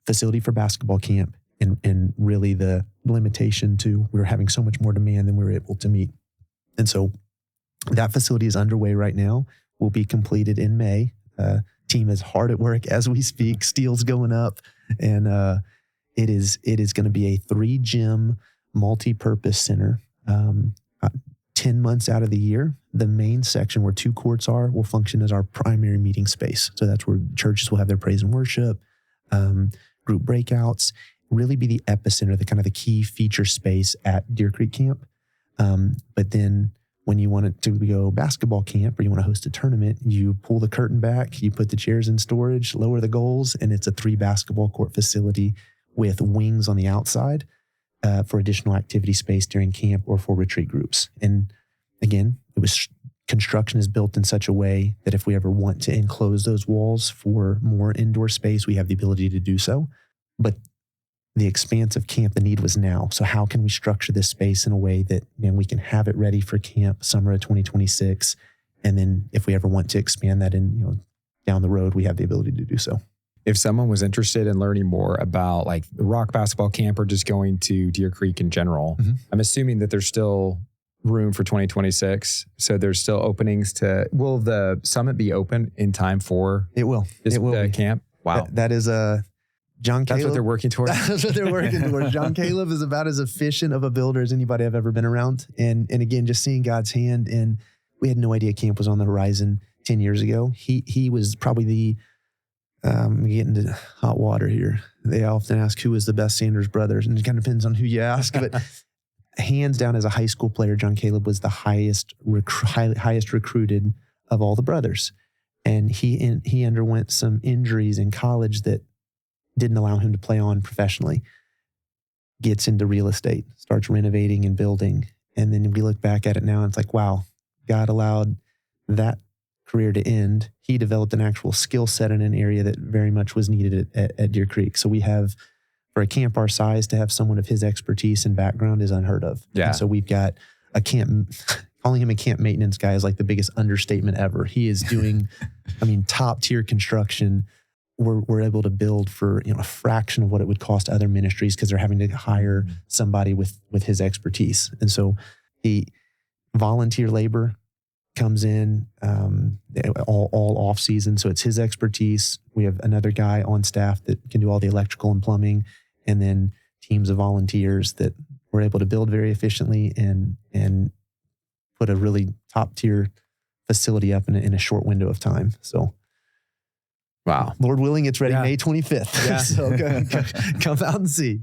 facility for basketball camp and really the limitation to we were having so much more demand than we were able to meet. And so that facility is underway right now. Will be completed in May. Team is hard at work as we speak. Steel's going up, and it is going to be a 3-gym multi-purpose center. 10 months out of the year, the main section where 2 courts are will function as our primary meeting space. So that's where churches will have their praise and worship, group breakouts, really be the epicenter, the kind of the key feature space at Deer Creek Camp. But then when you want it to go basketball camp or you want to host a tournament, you pull the curtain back, you put the chairs in storage, lower the goals, and it's a 3 basketball court facility with wings on the outside for additional activity space during camp or for retreat groups. And again, construction is built in such a way that if we ever want to enclose those walls for more indoor space, we have the ability to do so. But the expanse of camp, the need was now. So how can we structure this space in a way that we can have it ready for camp summer of 2026? And then if we ever want to expand that in, down the road, we have the ability to do so. If someone was interested in learning more about like the rock basketball camp or just going to Deer Creek in general, I'm assuming that there's still room for 2026. So there's still openings will the summit be open in time for it will be. Camp? Wow. That is John Caleb. That's what they're working towards? That's what they're working towards. John Caleb is about as efficient of a builder as anybody I've ever been around. And again, just seeing God's hand, and we had no idea camp was on the horizon 10 years ago. He was probably the, getting into hot water here. They often ask who is the best Sanders brothers, and it kind of depends on who you ask. But hands down, as a high school player, John Caleb was the highest recruited of all the brothers. And he underwent some injuries in college that didn't allow him to play on professionally. Gets into real estate, starts renovating and building. And then we look back at it now and it's like, wow, God allowed that career to end. He developed an actual skill set in an area that very much was needed at Deer Creek. So we have, for a camp our size, to have someone of his expertise and background is unheard of. Yeah. And so we've got a camp, calling him a camp maintenance guy is like the biggest understatement ever. He is doing, top tier construction we're able to build for a fraction of what it would cost other ministries because they're having to hire somebody with his expertise. And so the volunteer labor comes in all off season. So it's his expertise. We have another guy on staff that can do all the electrical and plumbing, and then teams of volunteers that we're able to build very efficiently and put a really top tier facility up in a short window of time. So, wow. Lord willing, it's ready May 25th. Yeah. So come out and see.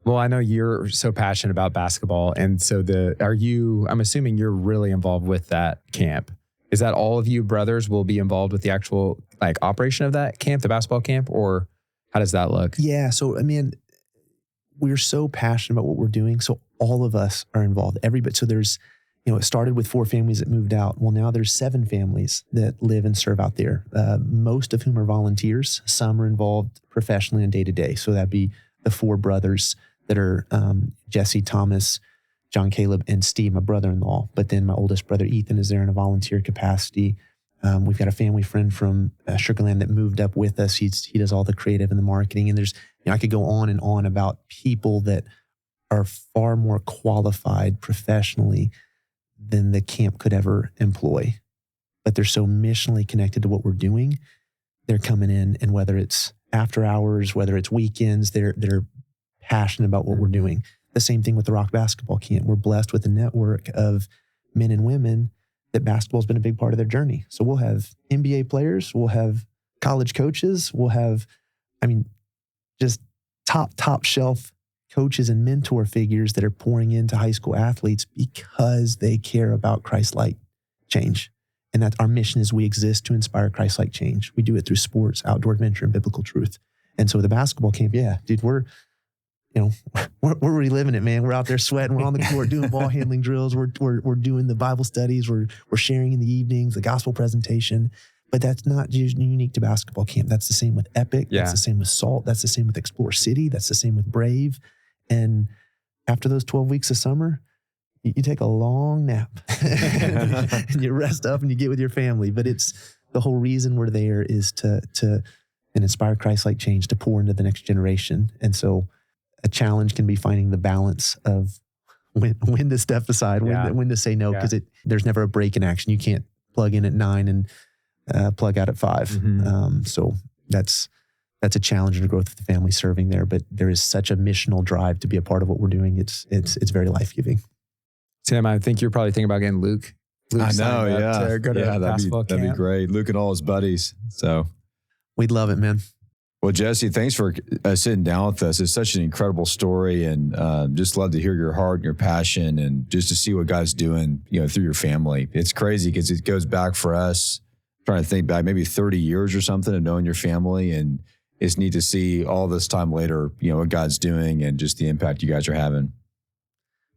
Well, I know you're so passionate about basketball. And so I'm assuming you're really involved with that camp. Is that all of you brothers will be involved with the actual operation of that camp, the basketball camp, or how does that look? Yeah. So, we're so passionate about what we're doing. So all of us are involved, every bit. So there's, it started with 4 families that moved out. Well, now there's 7 families that live and serve out there, most of whom are volunteers. Some are involved professionally and day to day. So that'd be the 4 brothers that are Jesse, Thomas, John, Caleb, and Steve, my brother-in-law. But then my oldest brother, Ethan, is there in a volunteer capacity. We've got a family friend from Sugar Land that moved up with us. He does all the creative and the marketing. And there's, I could go on and on about people that are far more qualified professionally than the camp could ever employ. But they're so missionally connected to what we're doing. They're coming in, and whether it's after hours, whether it's weekends, they're passionate about what we're doing. The same thing with the Rock Basketball Camp. We're blessed with a network of men and women that basketball's been a big part of their journey. So we'll have NBA players, we'll have college coaches, we'll have, just top shelf coaches and mentor figures that are pouring into high school athletes because they care about Christ-like change. And that our mission is we exist to inspire Christ-like change. We do it through sports, outdoor adventure, and biblical truth. And so the basketball camp, dude, we're reliving it, man. We're out there sweating. We're on the court doing ball handling drills. We're doing the Bible studies. We're sharing in the evenings, the gospel presentation. But that's not just unique to basketball camp. That's the same with Epic. Yeah. That's the same with Salt. That's the same with Explore City. That's the same with Brave. And after those 12 weeks of summer, you take a long nap and you rest up and you get with your family. But it's the whole reason we're there is to inspire Christ-like change, to pour into the next generation. And so a challenge can be finding the balance of when to step aside, when to say no, because there's never a break in action. You can't plug in at 9 and plug out at 5. Mm-hmm. So that's a challenge and a growth of the family serving there. But there is such a missional drive to be a part of what we're doing. It's very life-giving. Tim, I think you're probably thinking about getting Luke. I know, to go to basketball camp. That'd be great. Luke and all his buddies. So we'd love it, man. Well, Jesse, thanks for sitting down with us. It's such an incredible story, and just love to hear your heart and your passion, and just to see what God's doing, through your family. It's crazy because it goes back for us, trying to think back, maybe 30 years or something of knowing your family, and it's neat to see all this time later, what God's doing and just the impact you guys are having.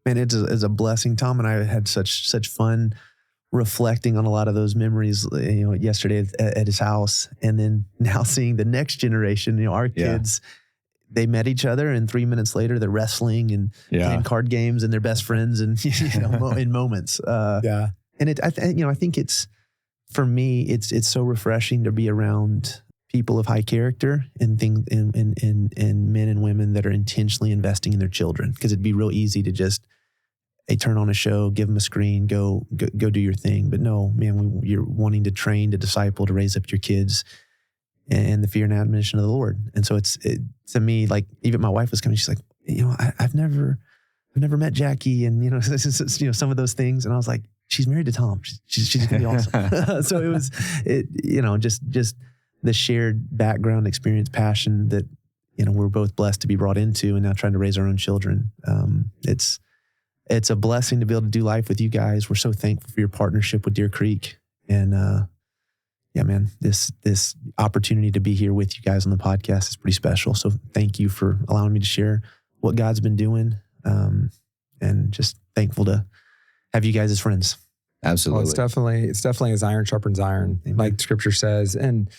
Man, it's a blessing. Tom and I had such fun reflecting on a lot of those memories, yesterday at his house, and then now seeing the next generation, our kids, they met each other, and 3 minutes later they're wrestling and playing card games, and they're best friends, and in moments. And I think it's, for me, it's so refreshing to be around people of high character and men and women that are intentionally investing in their children, because it'd be real easy to just turn on a show, give them a screen, go do your thing. But no, man, you're wanting to train, to disciple, to raise up your kids and the fear and admonition of the Lord. And so it's to me, like, even my wife was coming, she's like, I've never met Jackie, and some of those things. And I was like, she's married to Tom. She's gonna be awesome. So it was just the shared background, experience, passion that we're both blessed to be brought into, and now trying to raise our own children. It's a blessing to be able to do life with you guys. We're so thankful for your partnership with Deer Creek. And man, this opportunity to be here with you guys on the podcast is pretty special. So thank you for allowing me to share what God's been doing. And just thankful to have you guys as friends. Absolutely. Well, it's definitely as iron sharpens iron, Amen. Like Scripture says. And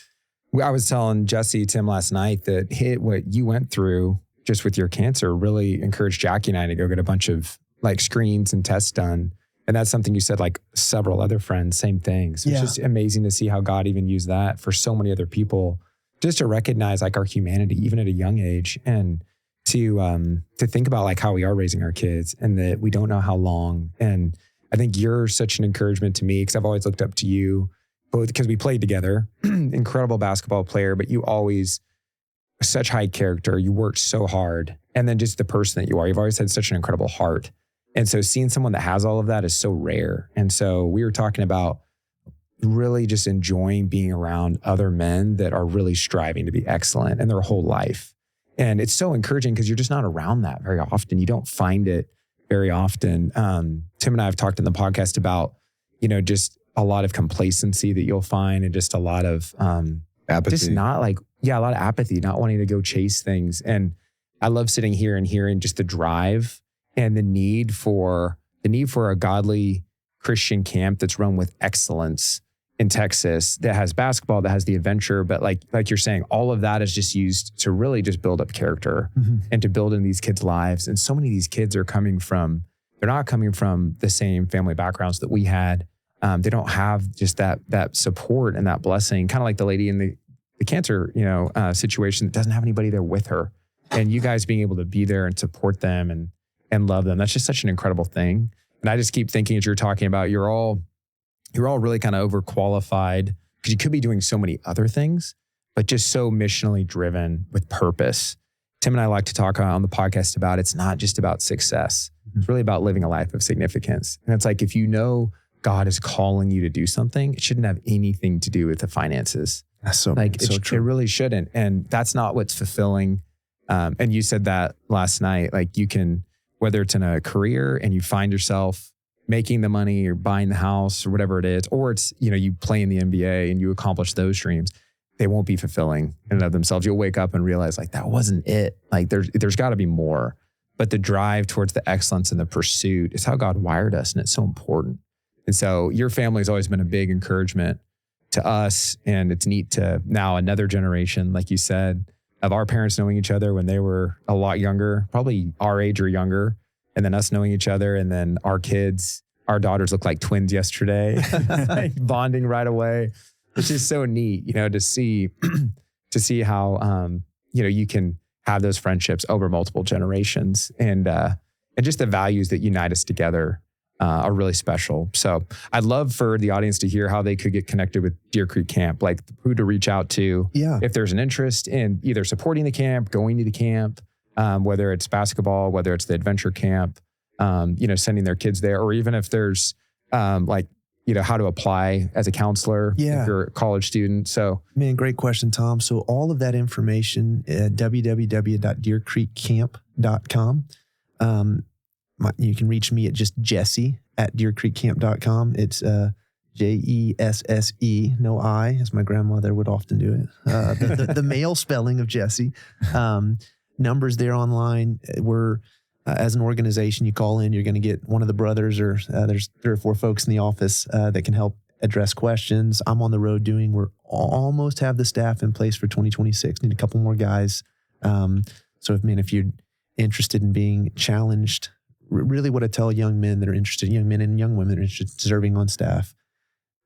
I was telling Tim last night that what you went through just with your cancer really encouraged Jackie and I to go get a bunch of screens and tests done. And that's something you said, several other friends, same thing. So it's just amazing to see how God even used that for so many other people just to recognize like our humanity, even at a young age, and to think about like how we are raising our kids and that we don't know how long. And I think you're such an encouragement to me because I've always looked up to you, both because we played together, incredible basketball player, but you always such high character. You worked so hard. And then just the person that you are, you've always had such an incredible heart. And so seeing someone that has all of that is so rare. And so we were talking about really just enjoying being around other men that are really striving to be excellent in their whole life. And it's so encouraging because you're just not around that very often. You don't find it very often. Tim and I have talked in the podcast about, just a lot of complacency that you'll find and just a lot of apathy. Just not like, a lot of apathy, not wanting to go chase things. And I love sitting here and hearing just the drive and the need for a godly Christian camp that's run with excellence in Texas that has basketball, that has the adventure. But like you're saying, all of that is just used to really just build up character and to build in these kids' lives. And so many of these kids are they're not coming from the same family backgrounds that we had. They don't have just that support and that blessing, kind of like the lady in the cancer, situation that doesn't have anybody there with her. And you guys being able to be there and support them and love them, that's just such an incredible thing. And I just keep thinking as you're talking about, you're all really kind of overqualified because you could be doing so many other things, but just so missionally driven with purpose. Tim and I like to talk on the podcast about it's not just about success. It's really about living a life of significance. And it's like, if God is calling you to do something, it shouldn't have anything to do with the finances. That's so It really shouldn't. And that's not what's fulfilling. And you said that last night, like you can, whether it's in a career and you find yourself making the money or buying the house or whatever it is, or it's, you play in the NBA and you accomplish those dreams, they won't be fulfilling in and of themselves. You'll wake up and realize like, that wasn't it. Like there's gotta be more, but the drive towards the excellence and the pursuit is how God wired us. And it's so important. And so your family's always been a big encouragement to us. And it's neat to now another generation, like you said, of our parents knowing each other when they were a lot younger, probably our age or younger, and then us knowing each other. And then our kids, our daughters look like twins yesterday, like bonding right away, which is so neat, to see how, you can have those friendships over multiple generations and just the values that unite us together are really special. So I'd love for the audience to hear how they could get connected with Deer Creek Camp, like who to reach out to if there's an interest in either supporting the camp, going to the camp, whether it's basketball, whether it's the adventure camp, sending their kids there, or even if there's how to apply as a counselor if you're a college student. So, man, great question, Tom. So all of that information at www.deercreekcamp.com. You can reach me at just Jesse at deercreekcamp.com. It's Jesse, no I, as my grandmother would often do it. The male spelling of Jesse. Numbers there online. We're, as an organization, you call in, you're going to get one of the brothers or there's 3 or 4 folks in the office that can help address questions. I'm on the road we're almost have the staff in place for 2026. Need a couple more guys. So if you're interested in being challenged, really what I tell young men that are interested, young men and young women that are interested in serving on staff,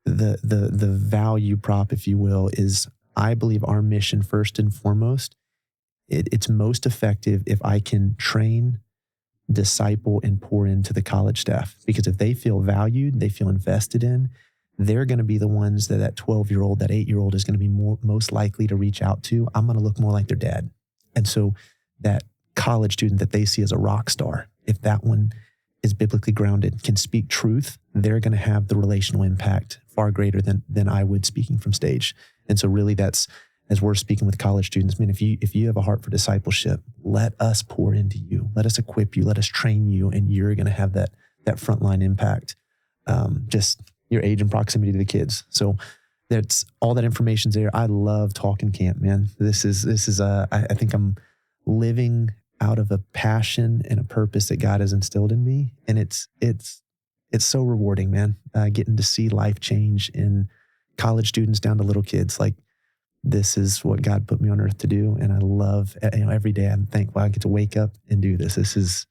the value prop, if you will, is I believe our mission first and foremost, it's most effective if I can train, disciple, and pour into the college staff. Because if they feel valued, they feel invested in, they're going to be the ones that 12-year-old, that 8-year-old is going to be most likely to reach out to. I'm going to look more like their dad. And so that college student that they see as a rock star, if that one is biblically grounded, can speak truth, they're going to have the relational impact far greater than I would speaking from stage. And so really that's, as we're speaking with college students, man, if you have a heart for discipleship, let us pour into you. Let us equip you. Let us train you. And you're going to have that frontline impact. Just your age and proximity to the kids. So that's all that information's there. I love talking camp, man. This is I think I'm living out of a passion and a purpose that God has instilled in me. And it's so rewarding, man. Getting to see life change in college students down to little kids. Like, this is what God put me on earth to do. And I love, every day I'm thankful I get to wake up and do this. This is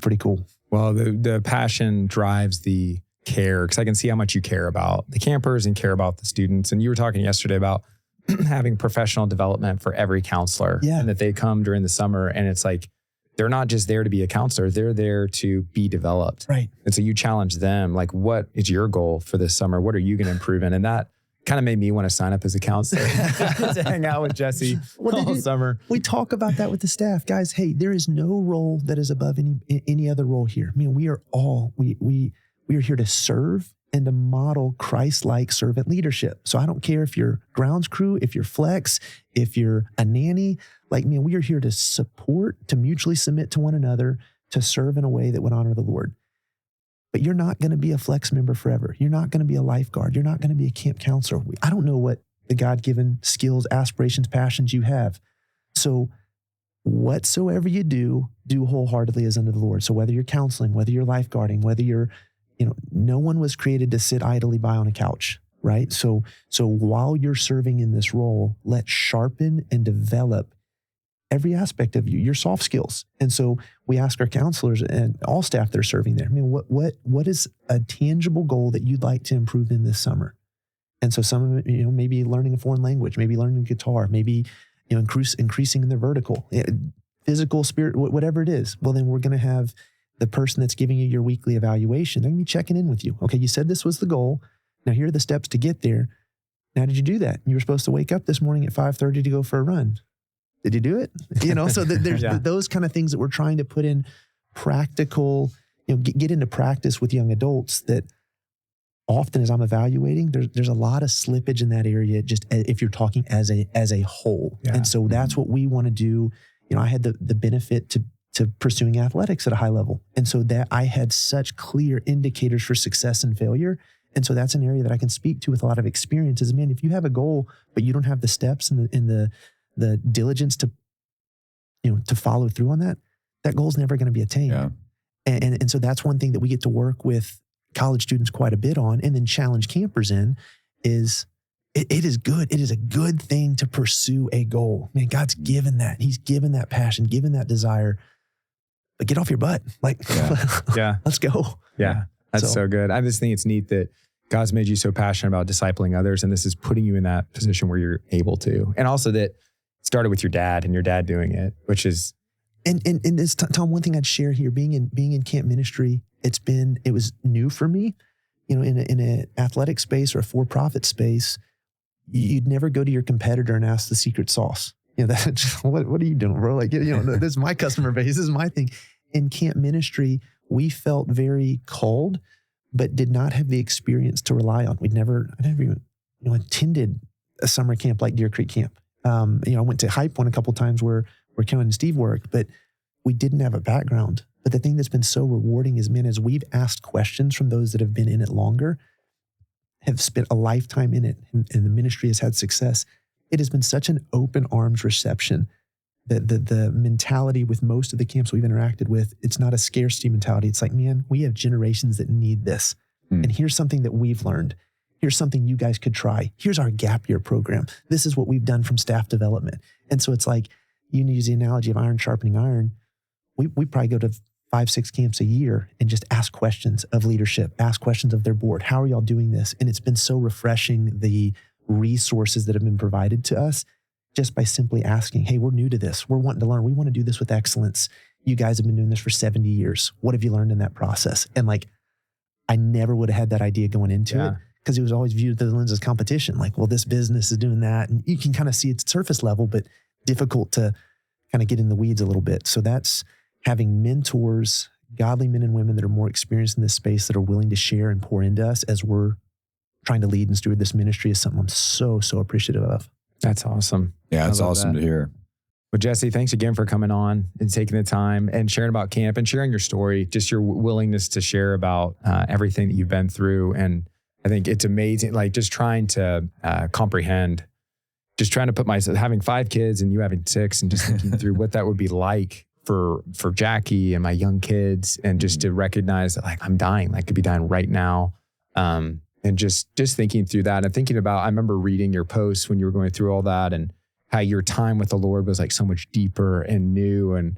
pretty cool. Well, the passion drives the care, because I can see how much you care about the campers and care about the students. And you were talking yesterday about having professional development for every counselor, and that they come during the summer, and it's like, they're not just there to be a counselor, they're there to be developed. Right. And so you challenge them, like, what is your goal for this summer? What are you going to improve in? And that kind of made me want to sign up as a counselor to hang out with Jesse all summer. We talk about that with the staff. Guys, hey, there is no role that is above any other role here. I mean, we are all, we are here to serve and to model Christ-like servant leadership. So I don't care if you're grounds crew, if you're flex, if you're a nanny, like, man, we are here to support, to mutually submit to one another, to serve in a way that would honor the Lord. But you're not going to be a flex member forever. You're not going to be a lifeguard. You're not going to be a camp counselor. I don't know what the God-given skills, aspirations, passions you have. So whatsoever you do wholeheartedly as unto the Lord. So whether you're counseling, whether you're lifeguarding, whether you're, no one was created to sit idly by on a couch, right? So while you're serving in this role, let's sharpen and develop every aspect of you, your soft skills. And so we ask our counselors and all staff that are serving there, I mean, what is a tangible goal that you'd like to improve in this summer? And so some of it, maybe learning a foreign language, maybe learning guitar, maybe, increasing in their vertical, physical, spirit, whatever it is. Well, then we're going to have the person that's giving you your weekly evaluation. They're going to be checking in with you. Okay, you said this was the goal. Now here are the steps to get there. Now, did you do that? You were supposed to wake up this morning at 5:30 to go for a run. Did you do it? So there's those kind of things that we're trying to put in practical, get into practice with young adults that often as I'm evaluating, there's a lot of slippage in that area, just if you're talking as a whole. Yeah. And so that's what we want to do. I had the benefit to pursuing athletics at a high level. And so that I had such clear indicators for success and failure. And so that's an area that I can speak to with a lot of experience is, man, if you have a goal, but you don't have the steps and the diligence to follow through on that goal is never going to be attained. Yeah. And so that's one thing that we get to work with college students quite a bit on and then challenge campers in is it is good. It is a good thing to pursue a goal. Man, God's given that. He's given that passion, given that desire. But get off your butt. Let's go. Yeah. That's so good. I just think it's neat that God's made you so passionate about discipling others. And this is putting you in that position where you're able to. And also that it started with your dad and your dad doing it, which is. And this, Tom, one thing I'd share here, being in camp ministry, it was new for me, in an athletic space or a for-profit space, you'd never go to your competitor and ask the secret sauce. What are you doing, bro? Like, this is my customer base. This is my thing. In camp ministry, we felt very called, but did not have the experience to rely on. I never even, attended a summer camp like Deer Creek Camp. I went to Hype one a couple of times where Kevin and Steve worked, but we didn't have a background. But the thing that's been so rewarding is, man, as we've asked questions from those that have been in it longer, have spent a lifetime in it, and the ministry has had success, it has been such an open arms reception that the mentality with most of the camps we've interacted with, it's not a scarcity mentality. It's like, man, we have generations that need this. And here's something that we've learned. Here's something you guys could try. Here's our gap year program. This is what we've done from staff development. And so it's like, you use the analogy of iron sharpening iron. We probably go to 5-6 camps a year and just ask questions of leadership, ask questions of their board. How are y'all doing this? And it's been so refreshing, the resources that have been provided to us just by simply asking, hey, we're new to this. We're wanting to learn. We want to do this with excellence. You guys have been doing this for 70 years. What have you learned in that process? And I never would have had that idea going into it because it was always viewed through the lens of competition. Like, well, this business is doing that. And you can kind of see it's surface level, but difficult to kind of get in the weeds a little bit. So that's having mentors, godly men and women that are more experienced in this space that are willing to share and pour into us as we're trying to lead and steward this ministry is something I'm so, so appreciative of. That's awesome. Yeah, it's awesome to hear. Well, Jesse, thanks again for coming on and taking the time and sharing about camp and sharing your story, just your willingness to share about everything that you've been through. And I think it's amazing, just trying to comprehend, just trying to put myself, having 5 kids and you having 6 and just thinking through what that would be like for Jackie and my young kids, and just to recognize that I'm dying, I could be dying right now. And just thinking through that and thinking about, I remember reading your posts when you were going through all that and how your time with the Lord was so much deeper and new. And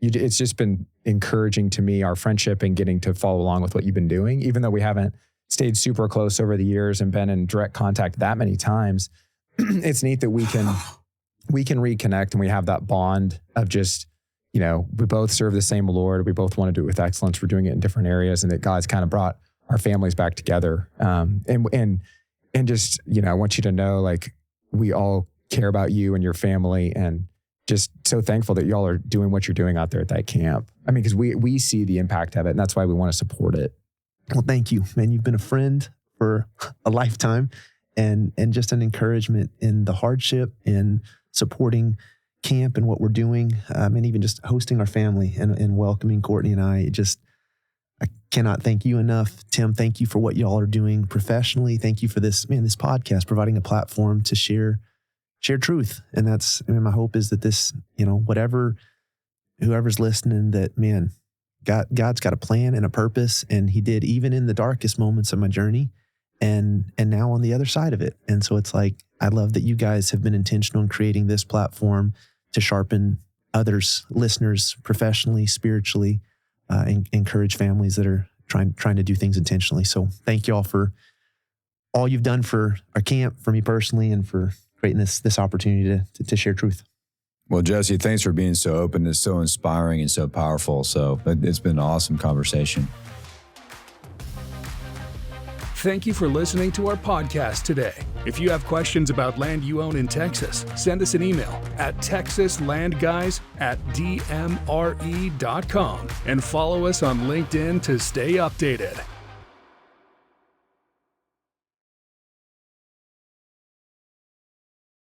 it's just been encouraging to me, our friendship, and getting to follow along with what you've been doing, even though we haven't stayed super close over the years and been in direct contact that many times. it's neat that we can reconnect and we have that bond of just, we both serve the same Lord. We both want to do it with excellence. We're doing it in different areas, and that God's kind of brought our families back together. And just, I want you to know, like, we all care about you and your family, and just so thankful that y'all are doing what you're doing out there at that camp. I mean, because we see the impact of it, and that's why we want to support it. Well, thank you, man. You've been a friend for a lifetime, and just an encouragement in the hardship and supporting camp and what we're doing, and even just hosting our family and welcoming Courtney and I cannot thank you enough. Tim, thank you for what y'all are doing professionally. Thank you for this podcast, providing a platform to share truth. And that's, my hope is that this, whoever's listening, that, man, God's got a plan and a purpose, and he did even in the darkest moments of my journey, and now on the other side of it. And so it's like, I love that you guys have been intentional in creating this platform to sharpen others, listeners, professionally, spiritually, and encourage families that are trying to do things intentionally. So thank you all for all you've done for our camp, for me personally, and for creating this opportunity to share truth. Well, Jesse, thanks for being so open. It's so inspiring and so powerful. So it's been an awesome conversation. Thank you for listening to our podcast today. If you have questions about land you own in Texas, send us an email at texaslandguys@dmre.com and follow us on LinkedIn to stay updated.